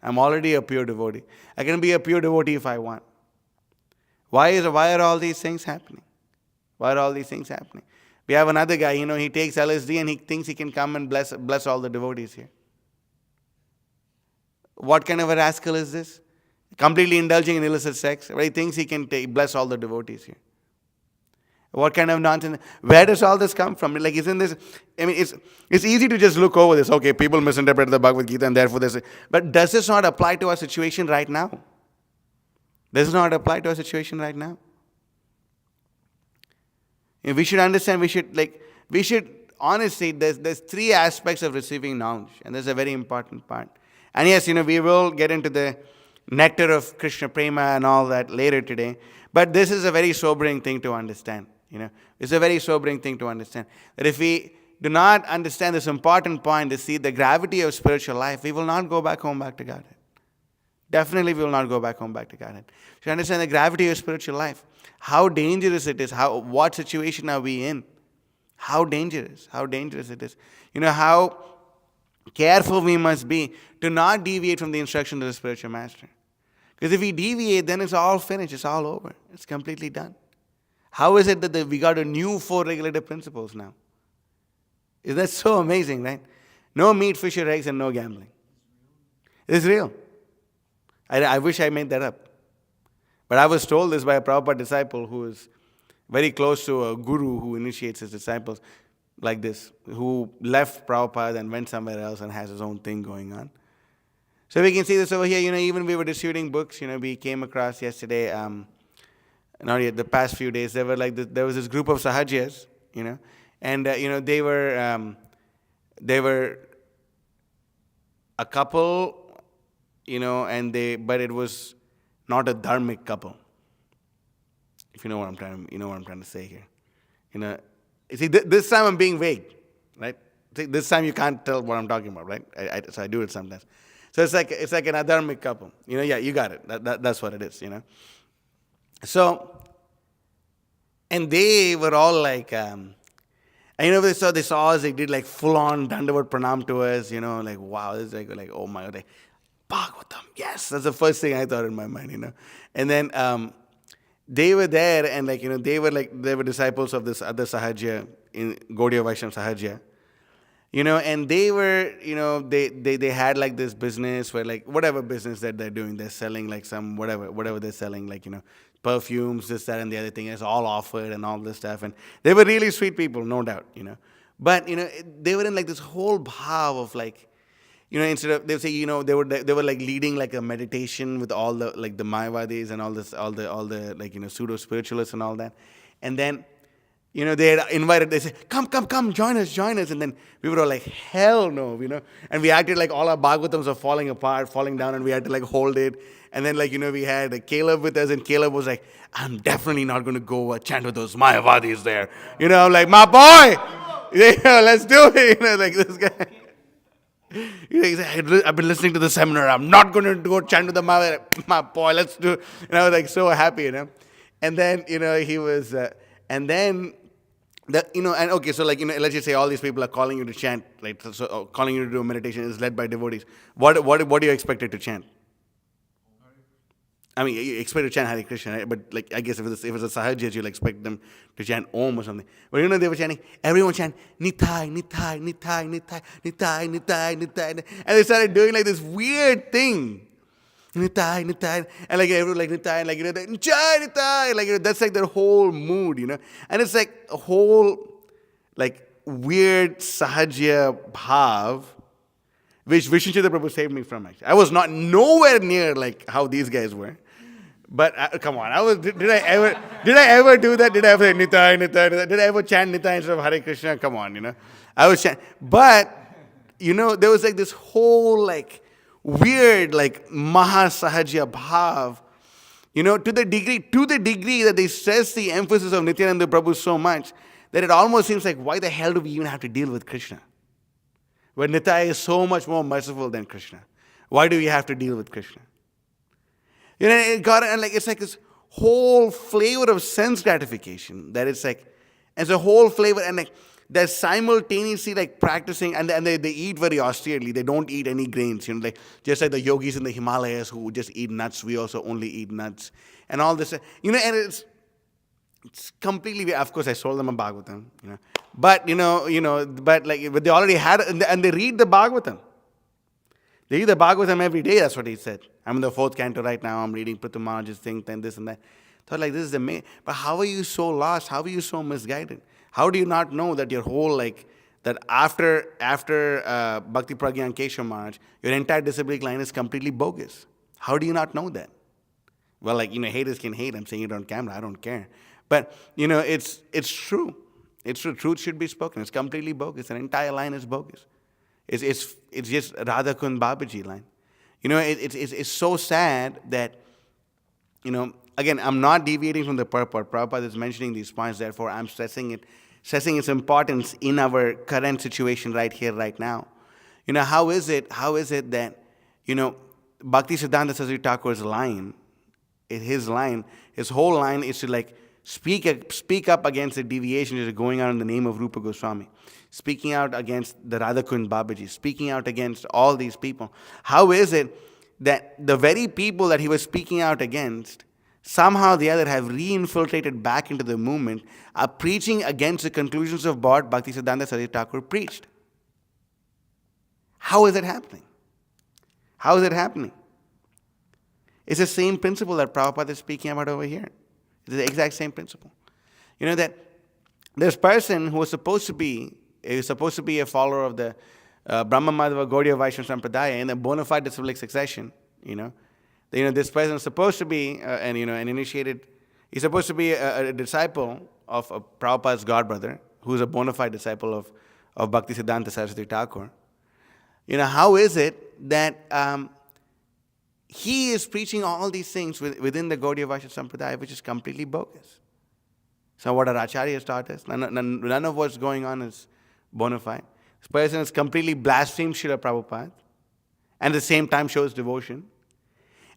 I'm already a pure devotee. I can be a pure devotee if I want. Why are all these things happening? Why are all these things happening? We have another guy, he takes LSD and he thinks he can come and bless all the devotees here. What kind of a rascal is this? Completely indulging in illicit sex. But he thinks he can bless all the devotees here. What kind of nonsense? Where does all this come from? Like, isn't this? It's easy to just look over this. Okay, people misinterpret the Bhagavad Gita and therefore this. But does this not apply to our situation right now? Does it not apply to our situation right now? We should understand, we should honestly, there's three aspects of receiving knowledge, and there's a very important part. And yes, we will get into the nectar of Krishna Prema and all that later today, but this is a very sobering thing to understand. It's a very sobering thing to understand, that if we do not understand this important point, to see the gravity of spiritual life, we will not go back home back to Godhead. Definitely we will not go back home back to Godhead. To understand the gravity of spiritual life, how dangerous it is, what situation are we in? How dangerous it is. How careful we must be to not deviate from the instruction of the spiritual master. Because if we deviate, then it's all finished, it's all over, it's completely done. How is it that we got a new 4 regulative principles now? Isn't that so amazing, right? No meat, fish, or eggs, and no gambling. It's real. I wish I made that up. But I was told this by a Prabhupada disciple who is very close to a guru who initiates his disciples like this, who left Prabhupada and went somewhere else and has his own thing going on. So we can see this over here, even we were distributing books, we came across yesterday, not yet, the past few days, there was this group of Sahajyas, and, they were a couple, but it was not a dharmic couple. If you know what I'm trying to say here. You see, this time I'm being vague, right? See, this time you can't tell what I'm talking about, right? So I do it sometimes. So it's like an adharmic couple. Yeah, you got it. That's what it is, So, and they were all like, and they saw us, they did like full-on Dandavat Pranam to us, like, wow, this is like oh my God, like, Bhagavatam, yes, that's the first thing I thought in my mind, And then they were there, and they were disciples of this other Sahajya, in Gaudiya Vaishnava Sahajya, and they were, they had like this business where like whatever business that they're doing, they're selling like some whatever they're selling, like, perfumes, this, that, and the other thing is all offered and all this stuff. And they were really sweet people, no doubt, But, they were in like this whole bhav of like, instead of, they would say, they were like leading like a meditation with all the, like the Mayavadis and all the like, pseudo spiritualists and all that. And then, they had invited, they said, come, join us. And then we were all like, hell no, And we acted like all our Bhagavatams are falling apart, falling down, and we had to like hold it. And then like, we had Caleb with us, and Caleb was like, I'm definitely not going to go chant with those Mayavadis there. I'm like, my boy, let's do it. Like this guy. I've been listening to the seminar. I'm not going to go chant with the Mayavadis. My boy, let's do it. And I was like so happy, And then, he was, and then, and okay, so like, let's just say all these people are calling you to chant, right? So calling you to do a meditation is led by devotees. What do you expect it to chant? I mean, you expect to chant Hare Krishna, right? But like, I guess if it's a Sahajyas, you'll expect them to chant Om or something. But they were chanting, everyone chant Nitai, Nitai, Nitai, Nitai, Nitai, Nitai, Nitai. And they started doing like this weird thing. Nitai, Nitai. And like everyone like Nitai, and like, Nitai, Nitai. Like, that's like their whole mood, And it's like a whole, like, weird Sahajya bhav, which Vishnuchitra Prabhu saved me from, actually. I was not nowhere near like how these guys were. But come on, did I ever do that? Did I ever say Nitai, Nitai, Nitai? Did I ever chant Nitai instead of Hare Krishna? Come on, I was chant. But, there was like this whole like weird like Mahasahajya bhav, to the degree that they stress the emphasis of Nityananda Prabhu so much that it almost seems like, why the hell do we even have to deal with Krishna? When Nitai is so much more merciful than Krishna. Why do we have to deal with Krishna? It's like this whole flavor of sense gratification that it's like, it's a whole flavor, and like they're simultaneously like practicing, and they eat very austerely. They don't eat any grains, like just like the yogis in the Himalayas who just eat nuts. We also only eat nuts and all this, and it's completely. Of course, I sold them a Bhagavatam, but but they already had it, and they read the Bhagavatam. They read the Bhagavatam every day. That's what he said. I'm in the 4th canto right now. I'm reading Prithu Maharaj's thing, and this and that. Thought like, this is amazing. But how are you so lost? How are you so misguided? How do you not know that your whole that after Bhakti Pragyan Keshav Maharaj, your entire disciplic line is completely bogus? How do you not know that? Well, haters can hate. I'm saying it on camera. I don't care. But it's true. It's true. Truth should be spoken. It's completely bogus. An entire line is bogus. It's just Radhakund Babaji line. It's so sad that, again, I'm not deviating from the purport. Prabhupada is mentioning these points, therefore I'm stressing its importance in our current situation right here, right now. How is it that, Bhakti Siddhanta Saraswati Thakur's line, his whole line is to like speak up against the deviations that are going on in the name of Rupa Goswami, speaking out against the Radhakund Babaji, speaking out against all these people. How is it that the very people that he was speaking out against, somehow or the other have re-infiltrated back into the movement, are preaching against the conclusions of what Bhaktisiddhanta Saraswati Thakur preached? How is it happening? How is it happening? It's the same principle that Prabhupada is speaking about over here. It's the exact same principle. That this person who was supposed to be a follower of the Brahma Madhava Gaudiya Vaishnava Sampradaya in the bona fide disciplic succession, this person is supposed to be an initiated, he's supposed to be a disciple of Prabhupada's godbrother, who's a bona fide disciple of Bhaktisiddhanta Saraswati Thakur. How is it that he is preaching all these things within the Gaudiya Vaishnava Sampradaya, which is completely bogus? So what our acharyas taught us, none of what's going on is bona fide. This person has completely blasphemed Srila Prabhupada and at the same time shows devotion.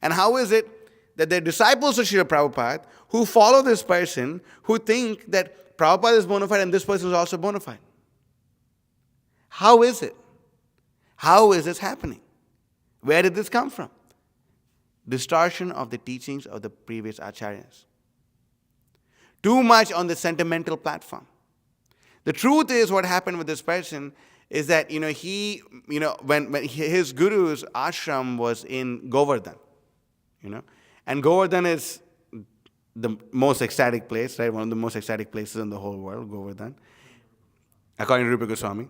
And how is it that the disciples of Srila Prabhupada who follow this person, who think that Prabhupada is bona fide and this person is also bona fide? How is it? How is this happening? Where did this come from? Distortion of the teachings of the previous acharyas. Too much on the sentimental platform. The truth is, what happened with this person is that when his guru's ashram was in Govardhan, and Govardhan is the most ecstatic place, right? One of the most ecstatic places in the whole world, Govardhan, according to Rupa Goswami,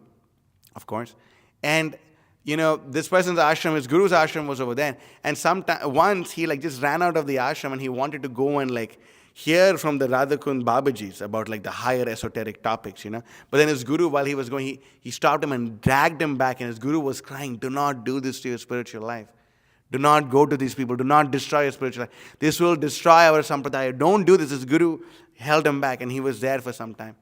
of course. And this person's ashram, his guru's ashram was over there. And once he just ran out of the ashram and he wanted to go and hear from the Radhakund Babajis about the higher esoteric topics, But then his guru, while he was going, he stopped him and dragged him back, and his guru was crying, "Do not do this to your spiritual life. Do not go to these people. Do not destroy your spiritual life. This will destroy our sampradaya. Don't do this." His guru held him back, and he was there for some time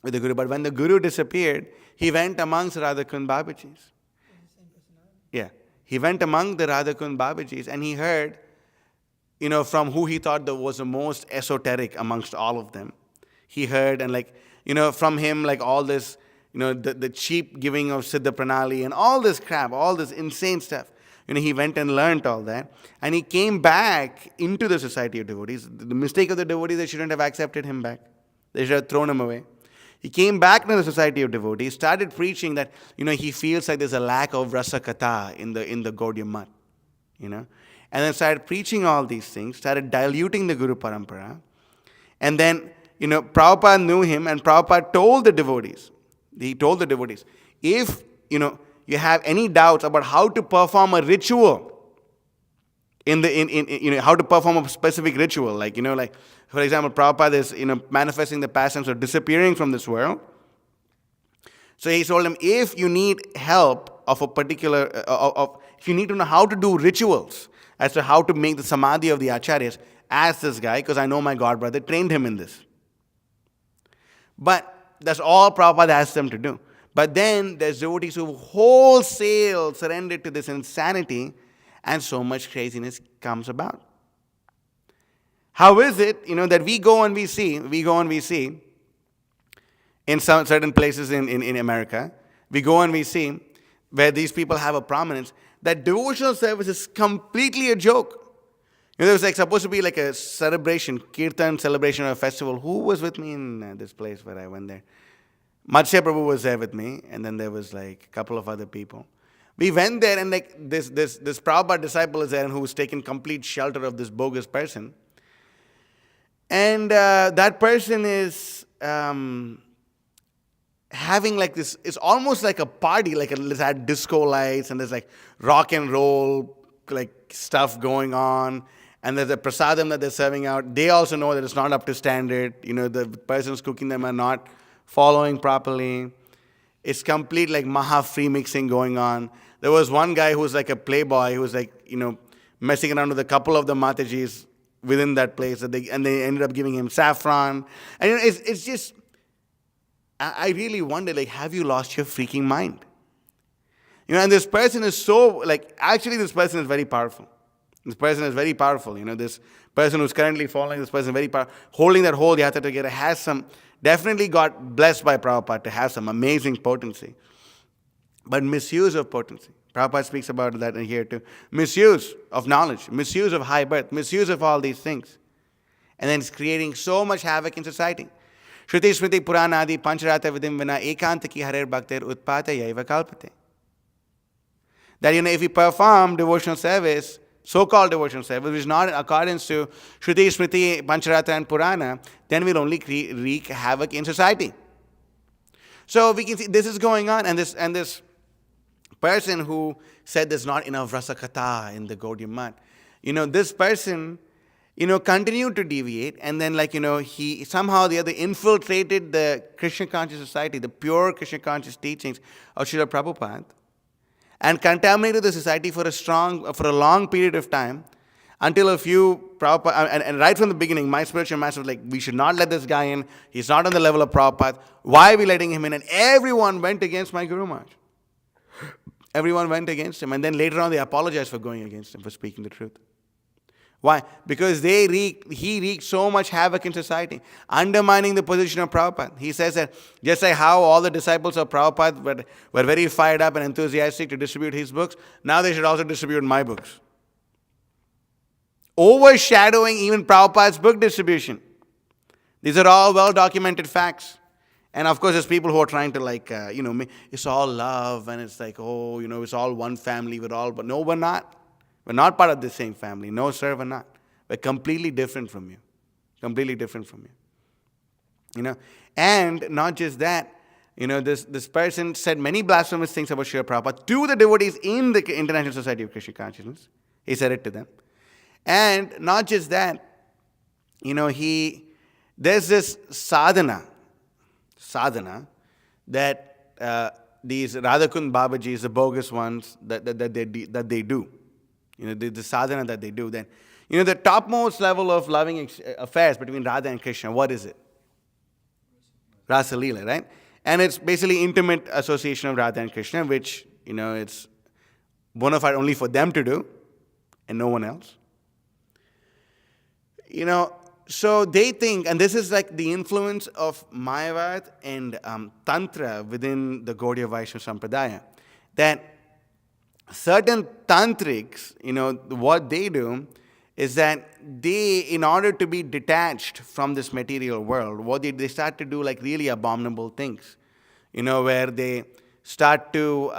with the guru. But when the guru disappeared, he went amongst Radhakund Babajis. Yeah. He went among the Radhakund Babajis, and he heard, from who he thought that was the most esoteric amongst all of them. He heard, and from him, all this, the cheap giving of Siddha Pranali and all this crap, all this insane stuff. He went and learned all that. And he came back into the society of devotees. The mistake of the devotees, they shouldn't have accepted him back. They should have thrown him away. He came back to the society of devotees, started preaching that, he feels like there's a lack of rasa katha in the Gaudiya Mat, And then started preaching all these things, started diluting the Guru Parampara. And then, Prabhupada knew him, and Prabhupada told the devotees, if, you have any doubts about how to perform a ritual, how to perform a specific ritual, for example, Prabhupada is, manifesting the passions or disappearing from this world. So he told him, if you need help of a particular, if you need to know how to do rituals as to how to make the samadhi of the acharyas, ask this guy, because I know my godbrother trained him in this. But that's all Prabhupada asked them to do. But then there's devotees who wholesale surrendered to this insanity, and so much craziness comes about. How is it, that we go and we see in some certain places in America, we go and we see where these people have a prominence, that devotional service is completely a joke. There was supposed to be a celebration, kirtan celebration or a festival. Who was with me in this place where I went there? Mahotsaha Prabhu was there with me, and then there was a couple of other people. We went there, and this Prabhupada disciple is there, and who was taking complete shelter of this bogus person. And that person is having this, it's almost like a party, there's had disco lights, and there's rock and roll stuff going on, and there's a prasadam that they're serving out. They also know that it's not up to standard. The persons cooking them are not following properly. It's complete maha free mixing going on. There was one guy who was a playboy who was messing around with a couple of the Matajis within that place, and they ended up giving him saffron. And it's just, I really wonder, have you lost your freaking mind? And this person is so, actually this person is very powerful. This person is very powerful. This person who's currently following this person, very powerful, holding that whole yatra together, definitely got blessed by Prabhupada to have some amazing potency. But misuse of potency. Prabhupada speaks about that in here too. Misuse of knowledge, misuse of high birth, misuse of all these things. And then it's creating so much havoc in society. Shruti Smriti Purana Adi Pancharata Vidim Vina Ekantaki Harer Bhaktir Utpata Yaiva Kalpate. That, if we perform devotional service, so-called devotional service, which is not in accordance to Shruti Smriti Pancharata and Purana, then we'll only wreak havoc in society. So we can see this is going on, and this person who said there's not enough rasa katha in the Gaudiya Math, this person, continued to deviate, and then he somehow or the other infiltrated the Krishna conscious society, the pure Krishna conscious teachings of Srila Prabhupada, and contaminated the society for a long period of time, until a few Prabhupada, and right from the beginning, my spiritual master was like, we should not let this guy in, he's not on the level of Prabhupada, why are we letting him in? And everyone went against my Guru Maharaj. Everyone went against him, and then later on they apologized for going against him, for speaking the truth. Why? Because he wreaked so much havoc in society, undermining the position of Prabhupada. He says that just like how all the disciples of Prabhupada were very fired up and enthusiastic to distribute his books, now they should also distribute my books. Overshadowing even Prabhupada's book distribution. These are all well-documented facts. And of course, there's people who are trying to it's all love, and it's like, it's all one family, but no, we're not. We're not part of the same family. No, sir, we're not. We're completely different from you. Completely different from you. And not just that, this person said many blasphemous things about Srila Prabhupada to the devotees in the International Society of Krishna Consciousness. He said it to them. And not just that, there's this sadhana that these Radhakund Babajis, the bogus ones, that they do. The sadhana that they do. Then, the topmost level of loving affairs between Radha and Krishna, what is it? Rasa Leela, right? And it's basically intimate association of Radha and Krishna, which, it's bona fide only for them to do and no one else. So they think, and this is like the influence of Mayavad and Tantra within the Gaudiya Vaishnava Sampradaya, that certain tantrics, what they do is that they, in order to be detached from this material world, what they start to do like really abominable things, where they start to,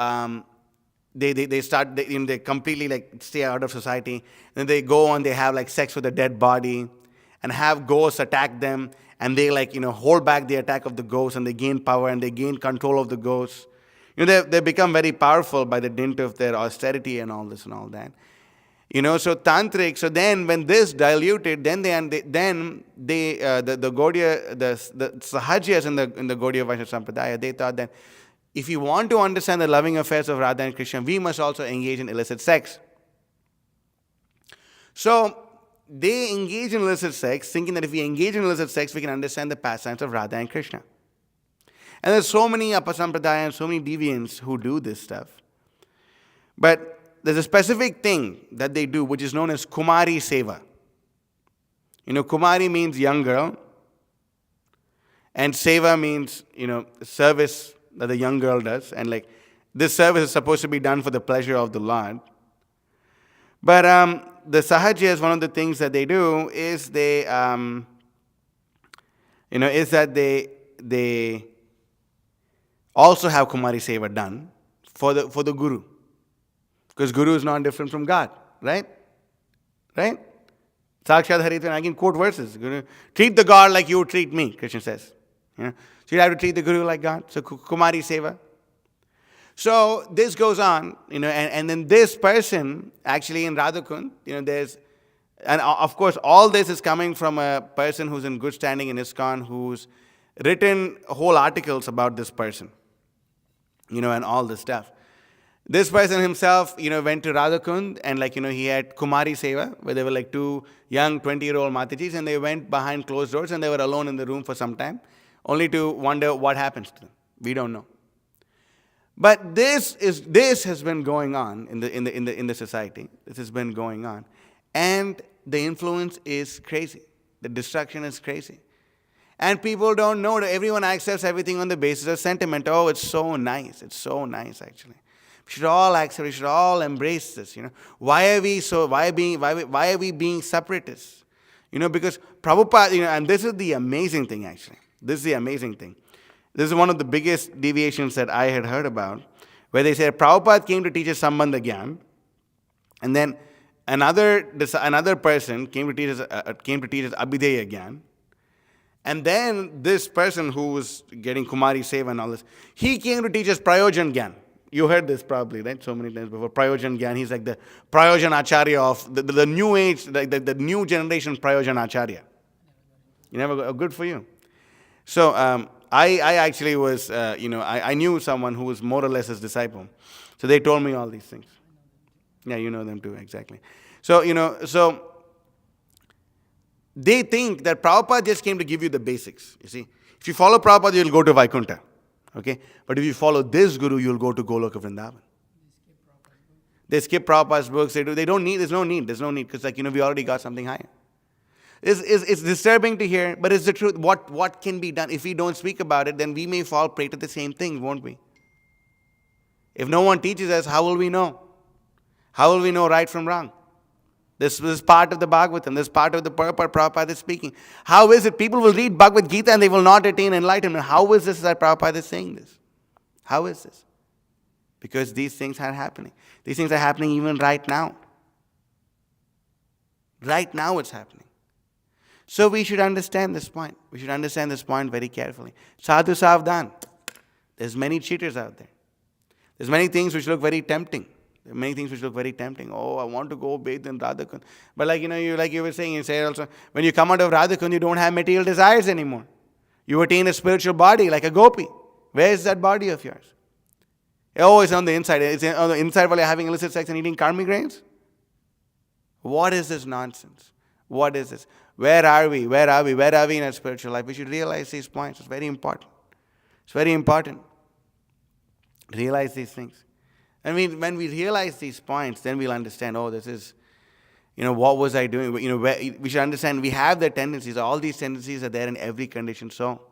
they completely stay out of society, then they go and they have sex with a dead body, and have ghosts attack them, and they hold back the attack of the ghosts, and they gain power and they gain control of the ghosts. They become very powerful by the dint of their austerity and all this and all that. So tantric. So then, when this diluted, then the Gaudiya, the Sahajias in the Gaudiya Vaishnava Sampradaya, they thought that if you want to understand the loving affairs of Radha and Krishna, we must also engage in illicit sex. So they engage in illicit sex, thinking that if we engage in illicit sex, we can understand the pastimes of Radha and Krishna. And there's so many Apasampradaya and so many deviants who do this stuff. But there's a specific thing that they do, which is known as Kumari Seva. Kumari means young girl, and Seva means, service that the young girl does. And this service is supposed to be done for the pleasure of the Lord. But the Sahajiyas, one of the things that they do is they also have Kumari Seva done for the Guru. Because Guru is not different from God, right? Right? Sakshat Haritvan, I can quote verses. Treat the God like you treat me, Krishna says. So you have to treat the Guru like God. So Kumari Seva. So this goes on, and then this person, actually in Radhakund, and of course all this is coming from a person who's in good standing in ISKCON, who's written whole articles about this person, and all this stuff. This person himself, went to Radhakund, and he had Kumari Seva, where there were two young 20-year-old Matajis, and they went behind closed doors, and they were alone in the room for some time, only to wonder what happens to them. We don't know. But this has been going on in the society. This has been going on, And the influence is crazy. The destruction is crazy. And people don't know that everyone accepts everything on the basis of sentiment. Oh, it's so nice. It's so nice, actually. We should all accept. We should all embrace this. Why are we being separatists? Because Prabhupada. And this is the amazing thing. Actually, this is the amazing thing. This is one of the biggest deviations that I had heard about, where they said Prabhupada came to teach us Sambandha Gyan, and then another person came to teach us Abhideya Gyan. And then this person who was getting Kumari Seva and all this, he came to teach us Prayojan Gyan. You heard this probably, right? So many times before. Prayojan Gyan, he's like the Prayojan Acharya of the new age, the new generation Prayojan Acharya. You never go, good for you. So I actually was, I knew someone who was more or less his disciple. So they told me all these things. Yeah, you know them too, exactly. So, so they think that Prabhupada just came to give you the basics, you see. If you follow Prabhupada, you'll go to Vaikuntha, okay? But if you follow this Guru, you'll go to Goloka Vrindavan. They skip Prabhupada's books, they don't need, there's no need, because we already got something higher. It's disturbing to hear, but it's the truth. What can be done? If we don't speak about it, then we may fall prey to the same thing, won't we? If no one teaches us, how will we know? How will we know right from wrong? This is part of the Bhagavatam. This is part of the purport Prabhupada is speaking. How is it people will read Bhagavad Gita and they will not attain enlightenment? How is this that Prabhupada is saying this? How is this? Because these things are happening. These things are happening even right now. Right now it's happening. So we should understand this point. We should understand this point very carefully. Sadhu Savdhan. There's many cheaters out there. There's many things which look very tempting. There are many things which look very tempting. Oh, I want to go bathe in Radhakund. But like you were saying, you say also, when you come out of Radhakund, you don't have material desires anymore. You attain a spiritual body like a gopi. Where is that body of yours? Oh, it's on the inside. It's on the inside while you're having illicit sex and eating karmic grains? What is this nonsense? What is this? Where are we? Where are we? Where are we in our spiritual life? We should realize these points. It's very important. It's very important. Realize these things. I mean, when we realize these points, then we'll understand, oh, this is, what was I doing? We should understand we have the tendencies. All these tendencies are there in every conditioned soul.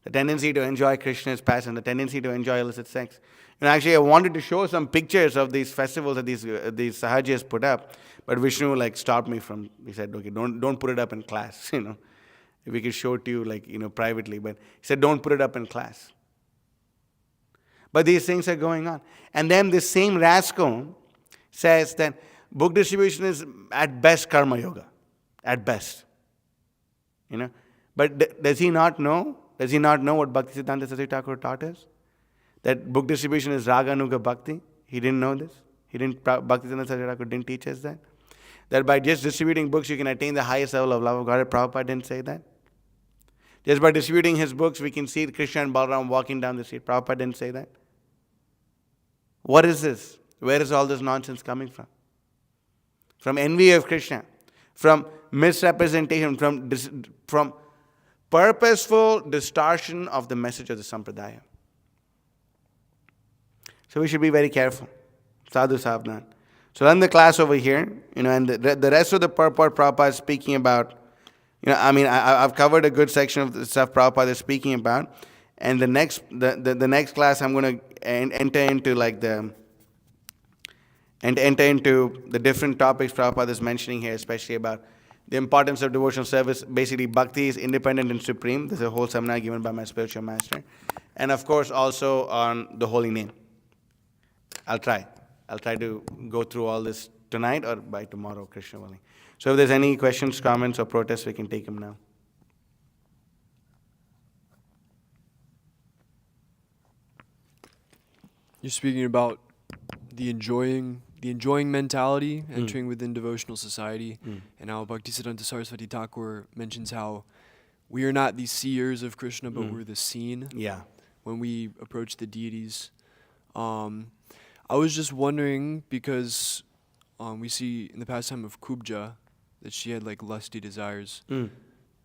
The tendency to enjoy Krishna's passion, the tendency to enjoy illicit sex. Actually, I wanted to show some pictures of these festivals that these Sahajas put up, but Vishnu stopped me from. He said, "Okay, don't put it up in class. If we could show it to you privately." But he said, "Don't put it up in class." But these things are going on, and then this same rascal says that book distribution is at best karma yoga, at best. But does he not know? Does he not know what Bhaktisiddhanta Saraswati Thakur taught us? That book distribution is Raga Nuga Bhakti. He didn't know this. Bhaktisiddhanta Saraswati Thakur didn't teach us that. That by just distributing books, you can attain the highest level of love of God. Prabhupada didn't say that. Just by distributing his books, we can see Krishna and Balaram walking down the street. Prabhupada didn't say that. What is this? Where is all this nonsense coming from? From envy of Krishna, from misrepresentation, from purposeful distortion of the message of the Sampradaya. So we should be very careful. Sadhu Savdhan. So run the class over here, and the rest of the purport Prabhupada is speaking about. I've covered a good section of the stuff Prabhupada is speaking about, and the next class I'm going to enter into the different topics Prabhupada is mentioning here, especially about the importance of devotional service. Basically, bhakti is independent and supreme. There's a whole seminar given by my spiritual master, and of course also on the holy name. I'll try to go through all this tonight or by tomorrow, Krishna willing. So if there's any questions, comments, or protests, we can take them now. You're speaking about the enjoying mentality entering within devotional society, and how Bhaktisiddhanta Saraswati Thakur mentions how we are not the seers of Krishna, but we're the seen. Yeah. When we approach the deities. I was just wondering, because we see in the pastime of Kubja that she had lusty desires.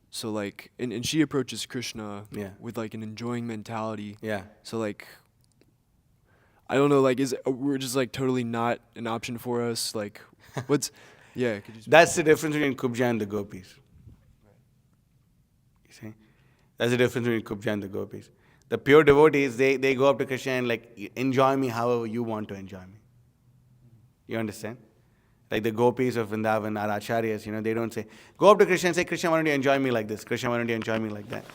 So and she approaches Krishna with an enjoying mentality. Yeah. So I don't know, we're just totally not an option for us. What's Yeah, could you That's the difference between Kubja and the gopis. You see? That's the difference between Kubja and the gopis. The pure devotees, they go up to Krishna and like, enjoy me however you want to enjoy me. You understand? Like the gopis of Vrindavan, our acharyas, they don't say, go up to Krishna and say, Krishna, why don't you enjoy me like this? Krishna, why don't you enjoy me like that?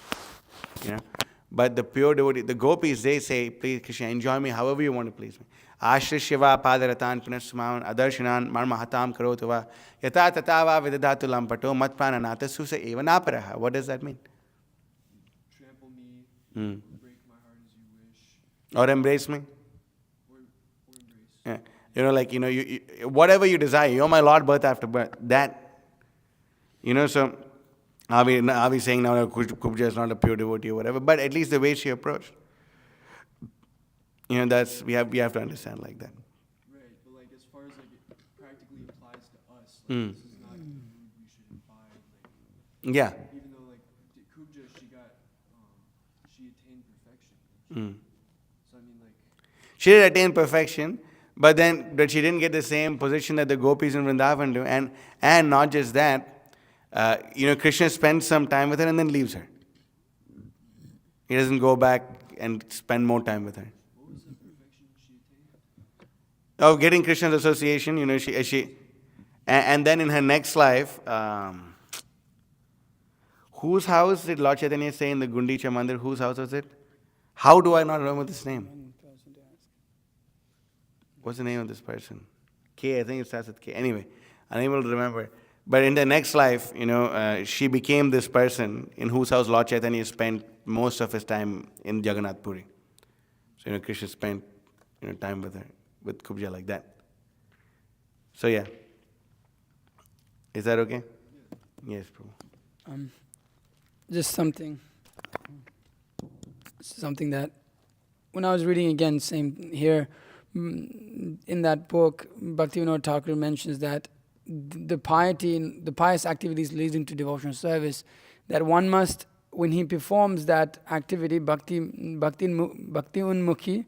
But the pure devotee, the gopis, they say, please Krishna, enjoy me however you want to please me. Ashri Shiva padaratan punasmavan adarshanan marmahatam karotava yata tatava vidadatu lampato matpananata susa eva naparaha. What does that mean? trample me, break my heart as you wish, Or embrace me? or embrace. Yeah. You whatever you desire, you're my Lord birth after birth. That, so are we saying now that Kubja is not a pure devotee or whatever? But at least the way she approached, that's we have to understand like that. Right, but like as far as like it practically applies to us, like this is not the mood we should imbibe. Like Yeah. even though like Kubja, she attained perfection. So I mean like She did attain perfection, but she didn't get the same position that the gopis in Vrindavan do, and not just that, Krishna spends some time with her and then leaves her. He doesn't go back and spend more time with her. what was the perfection she attained? Oh, getting Krishna's association, and then in her next life, whose house did Lord Chaitanya say in the Gundicha Mandir? Whose house was it? How do I not remember this name? What's the name of this person? K, I think it starts with K. Anyway, unable to remember. But in the next life, she became this person in whose house Lord Chaitanya spent most of his time in Jagannath Puri. So, Krishna spent, time with her, with Kubja like that. So, yeah. Is that okay? Yes, Prabhu. Just something that when I was reading again, same here, in that book, Bhaktivinoda Thakur mentions that the pious activities leading to devotional service, that one must, when he performs that activity, bhakti unmukhi,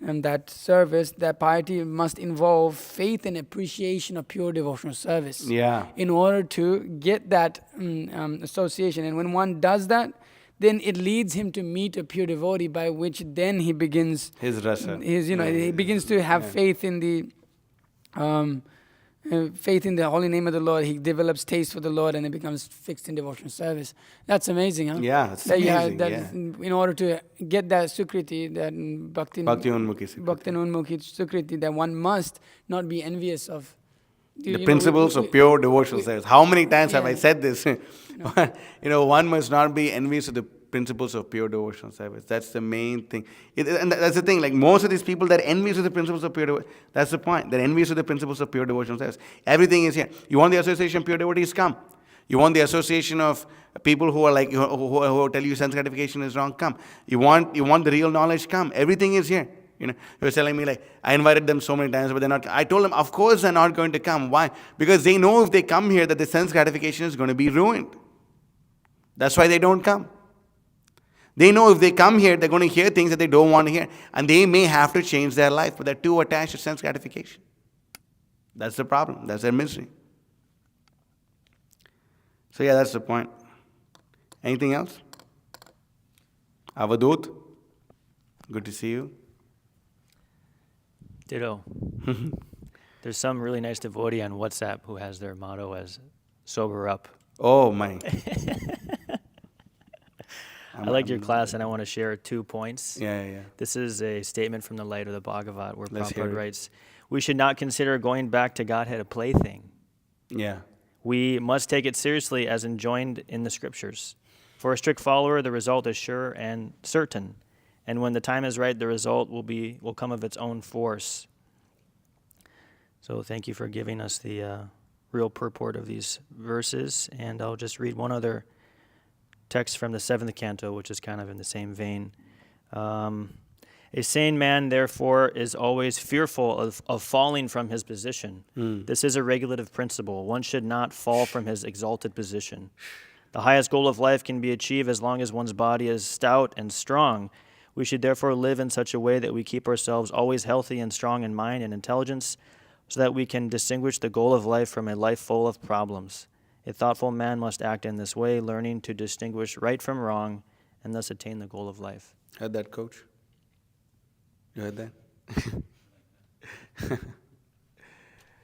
and that service, that piety must involve faith and appreciation of pure devotional service. Yeah. In order to get that association. And when one does that, then it leads him to meet a pure devotee, by which then he begins His rasa. he begins to have faith in the holy name of the Lord. He develops taste for the Lord, and it becomes fixed in devotional service. That's amazing, huh? Yeah, it's that amazing. In order to get that sukriti, that bhakti unmukhi sukriti, that one must not be envious of The principles of pure devotional service. How many times have I said this? One must not be envious of the principles of pure devotional service. That's the main thing. And that's the thing. Like most of these people, they're envious of the principles of pure devotion. That's the point. They're envious of the principles of pure devotional service. Everything is here. You want the association of pure devotees? Come. You want the association of people who are like who tell you sense gratification is wrong? Come. You want the real knowledge? Come. Everything is here. He was telling me, like, I invited them so many times, but they're not. I told them, of course they're not going to come. Why? Because they know if they come here that the sense gratification is going to be ruined. That's why they don't come. They know if they come here, they're going to hear things that they don't want to hear. And they may have to change their life, but they're too attached to sense gratification. That's the problem. That's their misery. So yeah, that's the point. Anything else? Avadut, good to see you. Ditto. There's some really nice devotee on WhatsApp who has their motto as sober up. Oh my. I liked your class, and I want to share 2 points. Yeah. This is a statement from the Light of the Bhagavat, where Let's hear Prabhupada it. writes, we should not consider going back to Godhead a plaything. Yeah. We must take it seriously as enjoined in the scriptures. For a strict follower, the result is sure and certain. And when the time is right, the result will come of its own force. So thank you for giving us the real purport of these verses. And I'll just read one other text from the 7th canto, which is kind of in the same vein. A sane man, therefore, is always fearful of falling from his position. This is a regulative principle. One should not fall from his exalted position. The highest goal of life can be achieved as long as one's body is stout and strong. We should therefore live in such a way that we keep ourselves always healthy and strong in mind and intelligence, so that we can distinguish the goal of life from a life full of problems. A thoughtful man must act in this way, learning to distinguish right from wrong and thus attain the goal of life. Heard that, Coach? You heard that?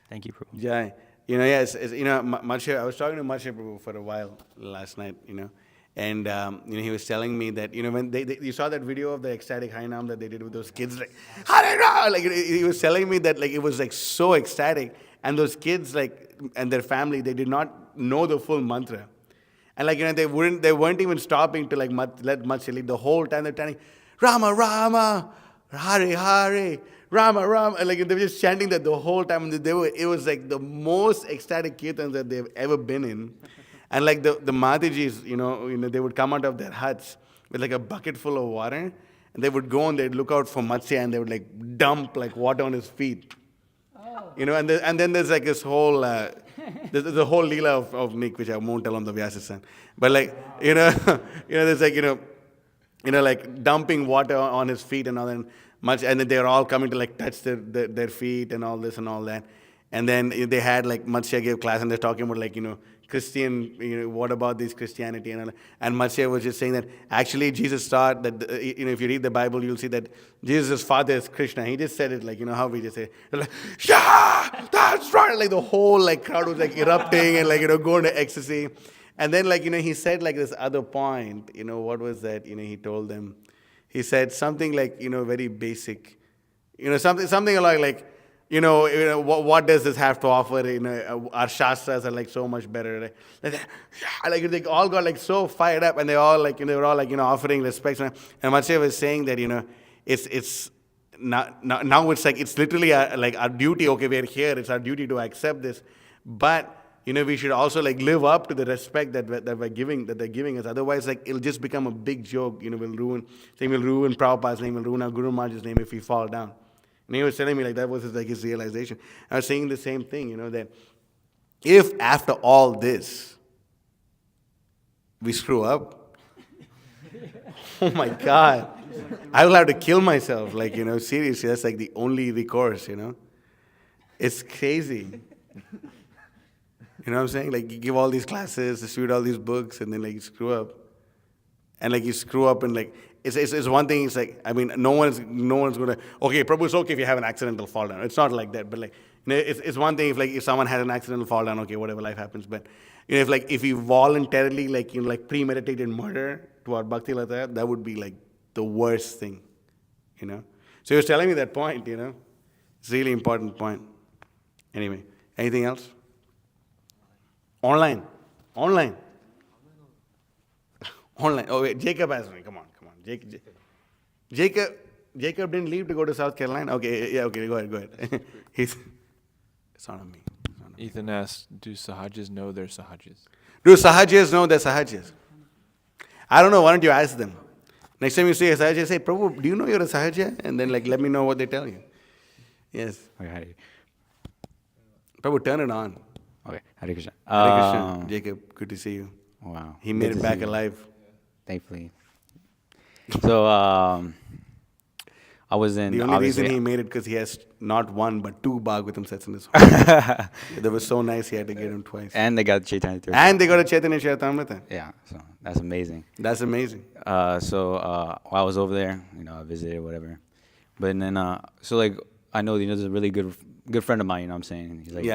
Thank you, Prabhu. Yeah. Yes, Matsya, I was talking to Matsya Prabhu for a while last night, and, he was telling me that, when you saw that video of the ecstatic Hainam that they did with those kids, like, Hare Rama! Like, he was telling me that, like, it was, like, so ecstatic, and those kids, like, and their family, they did not know the full mantra. And, like, they weren't even stopping to, like, let Matsya lead the whole time. They're chanting, Rama, Rama, Hare, Hare, Rama, Rama. And, like, they were just chanting that the whole time. And it was, like, the most ecstatic kirtans that they've ever been in. And, like, the Matajis, they would come out of their huts with, like, a bucket full of water. And they would go and they'd look out for Matsya and they would, like, dump, like, water on his feet. Oh. And then there's, like, this whole... there's the whole Leela of Nick, which I won't tell on the Vyasa. But, like, there's, like, like dumping water on his feet and all that. And then they're all coming to, like, touch their feet and all this and all that. And then they had, like, Matsya gave class and they're talking about, like, Christian, what about this Christianity and all that. And Matsya was just saying that actually Jesus taught that, if you read the Bible, you'll see that Jesus' father is Krishna. He just said it like, how we just say, like, yeah, that's right. Like the whole, like, crowd was, like, erupting and, like, going to ecstasy. And then, like, he said, like, this other point, what was that? He told them, he said something like, very basic, something like, what does this have to offer? Our shastras are, like, so much better. Like they all got, like, so fired up, and they all, like, they were all, like, offering respect. And Matsya was saying that, it's now it's like it's literally like our duty. Okay, we're here. It's our duty to accept this, but we should also, like, live up to the respect that they're giving us. Otherwise, like, it'll just become a big joke. We'll ruin Prabhupada's name, we'll ruin our Guru Maharaj's name if we fall down. And he was telling me, like, that was his realization. I was saying the same thing, that if after all this, we screw up, oh my God, I will have to kill myself. Like, seriously, that's, like, the only recourse, It's crazy. You know what I'm saying? Like, you give all these classes, distribute all these books, and then, like, you screw up. And, like, you screw up and, like, it's one thing, it's like, I mean, no one's going to, okay, Prabhu, it's okay if you have an accidental fall down. It's not like that, but, like, it's one thing if someone has an accidental fall down, okay, whatever, life happens. But, if you voluntarily, like, premeditated murder to our Bhakti Lata, that would be, like, the worst thing, So he was telling me that point, It's a really important point. Anyway, anything else? Online. Oh, wait, Jacob has me. Come on. Jacob didn't leave to go to South Carolina? Okay, yeah, okay, go ahead. It's not on me. Ethan asked, do sahajas know their sahajas? Do sahajas know their sahajas? I don't know, why don't you ask them? Next time you see a sahaja, say, Prabhu, do you know you're a sahaja? And then, like, let me know what they tell you. Yes. Okay, Prabhu, turn it on. Okay, Hare Krishna. Hare Krishna. Jacob, good to see you. Wow. He made it back alive. Thankfully. So, I was in. The only reason he made it because he has not one but two Bhagavatam sets in his home. They were so nice he had to get them twice. And they got Chaitanya. And they got a Chaitanya Charitamrita. Yeah, so that's amazing. That's amazing. So while I was over there, I visited whatever. But then, so like I know there's a really good friend of mine. I'm saying he's like he's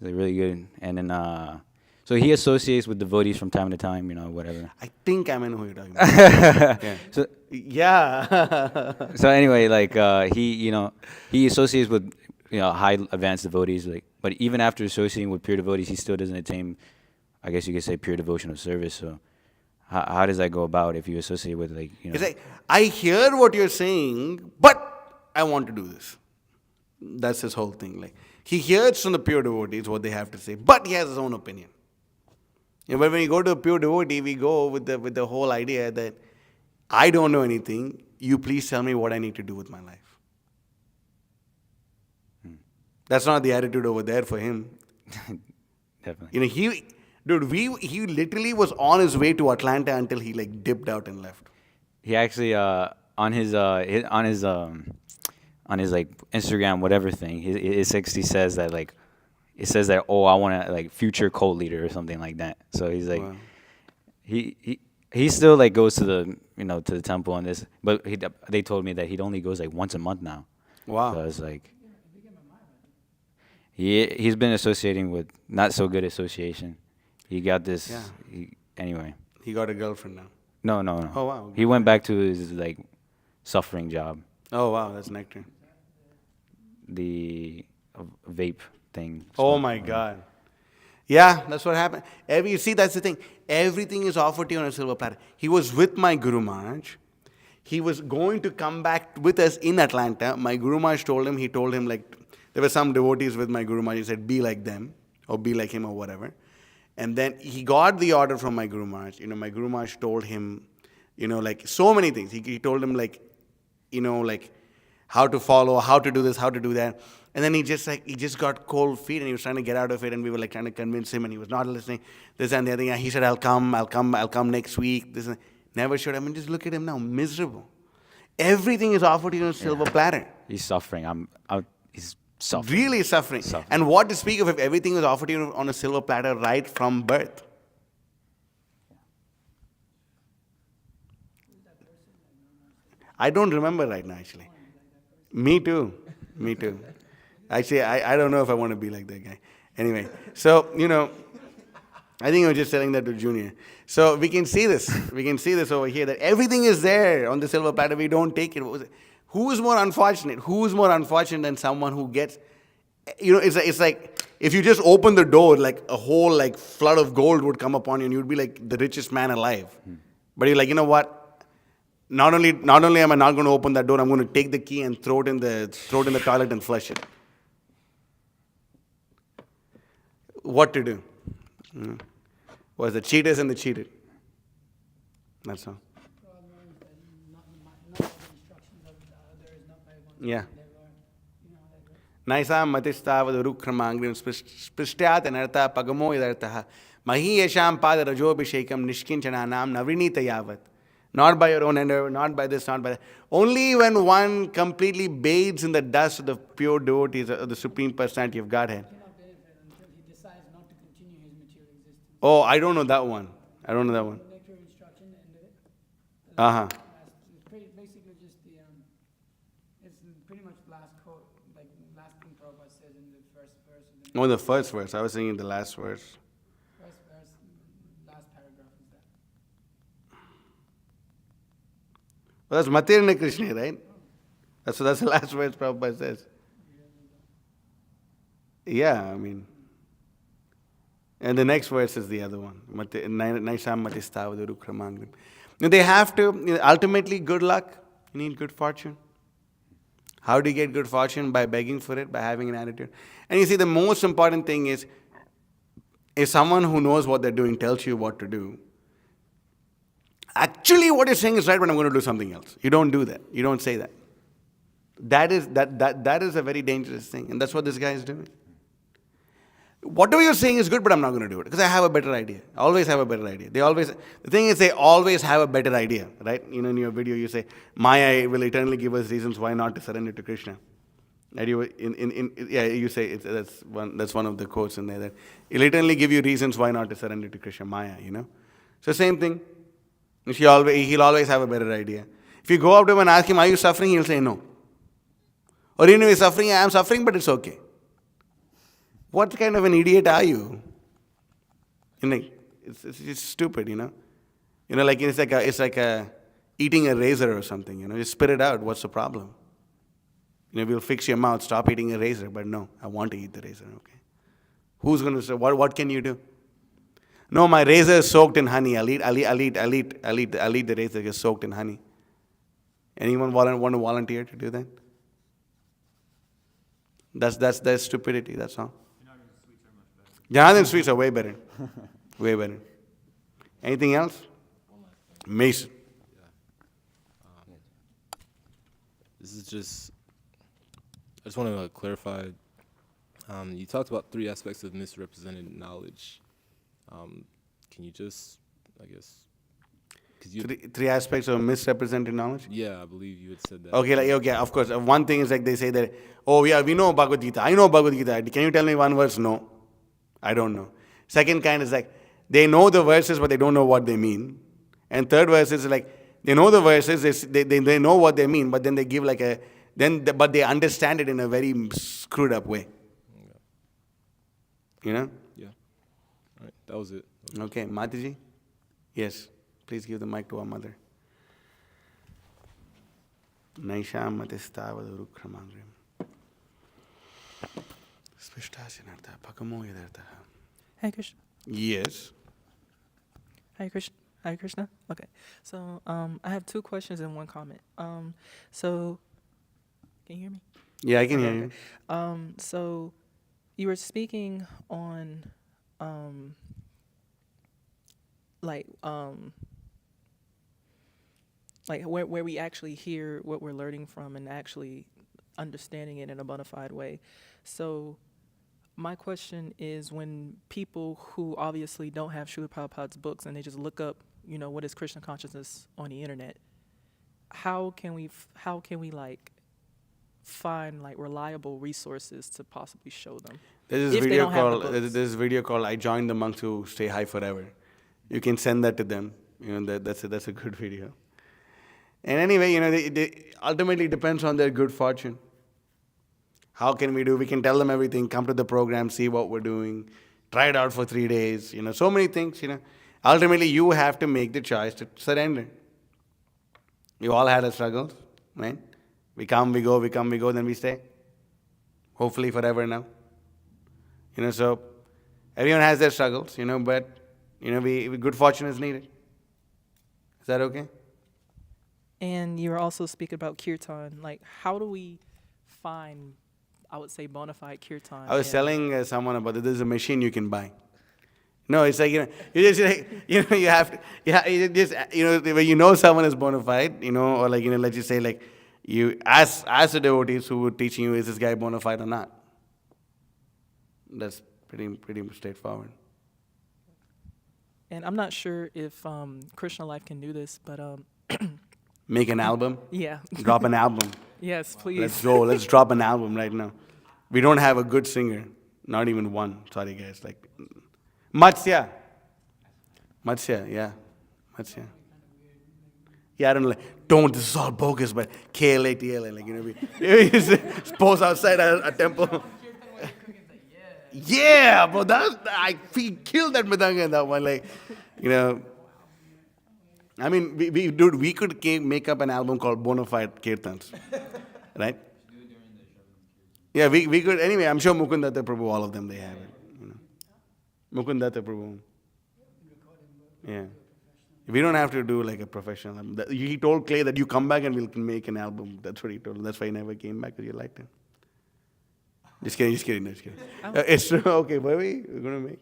like really good. And then so he associates with devotees from time to time, whatever. I think I know who you're talking about. Yeah. So yeah. so anyway, like he associates with high advanced devotees, like, but even after associating with pure devotees, he still doesn't attain, I guess you could say, pure devotional service. So how does that go about if you associate with It's like, I hear what you're saying, but I want to do this. That's his whole thing. Like, he hears from the pure devotees what they have to say, but he has his own opinion. But when you go to a pure devotee, we go with the whole idea that I don't know anything. You please tell me what I need to do with my life. That's not the attitude over there for him. Definitely. He literally was on his way to Atlanta until he dipped out and left. He actually on his on his like Instagram whatever thing. He says that like it says that I want to like future cult leader or something like that. So he's like Wow. he still like goes to the to the temple and this, but they told me that he only goes like once a month now. Wow. So it's like he's been associating with not so good association. He got this. Yeah. Anyway. He got a girlfriend now. No. Oh, wow. He went back to his like suffering job, Oh, wow. That's nectar. the vape thing. Oh, my God. Yeah, that's what happened. You see, that's the thing. Everything is offered to you on a silver platter. He was with my Guru Maharaj. He was going to come back with us in Atlanta. My Guru Maharaj told him, like, there were some devotees with my Guru Maharaj. He said, be like them, or be like him, or whatever. And then he got the order from my Guru Maharaj. My Guru Maharaj told him, like, so many things. He told him, like, like, how to follow, how to do this, how to do that. And then he just got cold feet, and he was trying to get out of it, and we were like trying to convince him, and he was not listening. This and the other thing. He said, I'll come next week. This never showed up. I mean, just look at him now, miserable. Everything is offered to you on a silver platter. He's suffering. He's suffering. Really suffering. And what to speak of if everything is offered to you on a silver platter right from birth? I don't remember right now, actually. Me too. Actually, I don't know if I want to be like that guy. Anyway, so, I think I was just telling that to Junior. So we can see this. We can see this over here, that everything is there on the silver platter. We don't take it. Who is more unfortunate? Who is more unfortunate than someone who gets, it's like if you just open the door, like a whole like flood of gold would come upon you, and you'd be like the richest man alive. But you're like, you know what? Not only am I not going to open that door, I'm going to take the key and throw it in the toilet and flush it. What to do? Was the cheaters and the cheated. That's all. Yeah. Naisam matistavad rukramangrim sprishtayat anartha pagamo idartha mahi yesham pada rajobhishekam nishkinchananam navrinita yavat. Not by your own endeavor, not by this, not by that. Only when one completely bathes in the dust of the pure devotees of the Supreme Personality of Godhead. Oh, I don't know that one. Uh-huh. Basically just it's pretty much last quote, like last thing Prabhupada says in the first verse. Oh, the first verse. I was thinking the last verse. First verse, last paragraph is that. Well, that's Matirna Krishna, right? That's the last verse Prabhupada says. Yeah, I mean. And the next verse is the other one. Naisham matistavad rukramangrim. They have to, ultimately, good luck. You need good fortune. How do you get good fortune? By begging for it, by having an attitude. And you see, the most important thing is, if someone who knows what they're doing tells you what to do, actually what you're saying is right, but I'm going to do something else. You don't do that. You don't say that. That is a very dangerous thing. And that's what this guy is doing. Whatever you're saying is good, but I'm not going to do it because I have a better idea. I always have a better idea. The thing is, they always have a better idea, right? In your video, you say, Maya will eternally give us reasons why not to surrender to Krishna. And you say that's one of the quotes in there, that it'll eternally give you reasons why not to surrender to Krishna, Maya. So same thing. He'll always have a better idea. If you go up to him and ask him, are you suffering? He'll say no. Or even if he's suffering, I am suffering, but it's okay. What kind of an idiot are you? It's stupid, Like it's like eating a razor or something, Just spit it out. What's the problem? We'll fix your mouth. Stop eating a razor. But no, I want to eat the razor. Okay. Who's going to say what can you do? No, my razor is soaked in honey. I'll eat the razor is soaked in honey. Anyone want to volunteer to do that? That's stupidity. That's all. Janardhan sweets are way better. Way better. Anything else? Mason. This is just, I just want to clarify. You talked about 3 aspects of misrepresented knowledge. Can you just, I guess, 'Cause you, Three aspects of misrepresented knowledge? yeah, I believe you had said that. Okay, of course. One thing is like they say that, oh yeah, we know Bhagavad Gita. I know Bhagavad Gita. Can you tell me one verse? No, I don't know. Second kind is like they know the verses, but they don't know what they mean. And third verse is like they know the verses, they know what they mean, but then they give like but they understand it in a very screwed up way. You know? Yeah. All right, that was it. Okay, Mataji? Yes, please give the mic to our mother. Naisham matistavadurukhramangrim. Svishtasinartha pakamo yadartha. Hey Krishna. Yes. Hare Krishna. Hare Krishna. Okay. So I have two questions and one comment. So can you hear me? Yeah, I can hear you. So you were speaking on like where we actually hear what we're learning from and actually understanding it in a bona fide way. So my question is, when people who obviously don't have Srila Prabhupada's books and they just look up, what is Krishna consciousness on the internet, how can we like find like reliable resources to possibly show them? There's if they don't have the books? There's this video called "I Joined the Monks Who Stay High Forever." You can send that to them. That's a good video. And anyway, they ultimately depends on their good fortune. How can we do? We can tell them everything. Come to the program, see what we're doing, try it out for 3 days. So many things. Ultimately, you have to make the choice to surrender. You all had a struggle, right? We come, we go, then we stay. Hopefully forever now. So everyone has their struggles, but good fortune is needed. Is that okay? And you were also speaking about kirtan. Like, how do we find, I would say, bona fide kirtan? I was telling someone about this. There's a machine you can buy. No, it's like, you just like, you have to, you just, when someone is bona fide, or like, let's just say like, you ask the devotees who were teaching you, is this guy bona fide or not? That's pretty straightforward. And I'm not sure if Krishna Life can do this, but Make an album? yeah. Drop an album. Yes, please. Let's go. Let's drop an album right now. We don't have a good singer. Not even one. Sorry, guys. Like, Matsya, yeah. Matsya. Yeah, I don't know. Like, don't, this is all bogus, but KLATLA. Like, we just pose outside a temple. Yeah, bro. I killed that Madanga in that one. Like, I mean, we could make up an album called Bonafide Kirtans, right? Yeah, we could. Anyway, I'm sure Mukundatta Prabhu, all of them, they have it. Mukundatta Prabhu. Yeah. We don't have to do like a professional album. He told Clay that you come back and we'll make an album. That's what he told him. That's why he never came back, because you liked him. Just kidding. It's true. Okay, what are we going to make?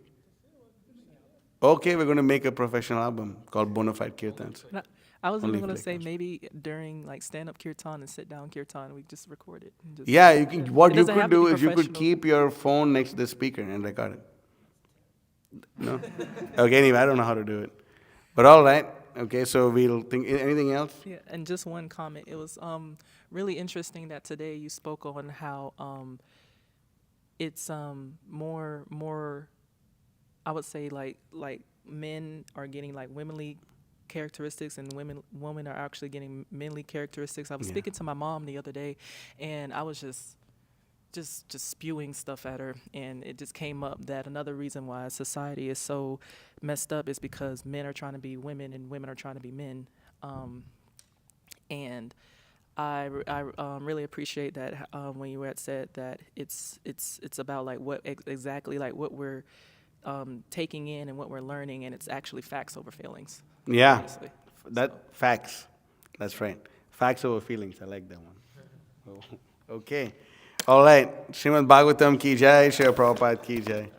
Okay, we're going to make a professional album called Bonafide Kirtans. I was Only even going to play say concert. maybe during like stand-up kirtan and sit-down kirtan, we just record it. And just, Yeah, you can. What It you doesn't could have to do be is you could professional. keep your phone next to the speaker and record it. No? Okay, anyway, I don't know how to do it. But all right. Okay, so we'll think. Anything else? Yeah, and just one comment. It was really interesting that today you spoke on how it's more I would say like men are getting like womanly characteristics and women are actually getting manly characteristics. I was Yeah. speaking to my mom the other day, and I was just spewing stuff at her, and it just came up that another reason why society is so messed up is because men are trying to be women and women are trying to be men. And I really appreciate that when you had said that it's about like what exactly like what we're taking in and what we're learning, and it's actually facts over feelings. Yeah, Honestly. facts. That's right. Facts over feelings. I like that one. Oh, okay. All right. Srimad Bhagavatam ki jai, Srila Prabhupada ki jai.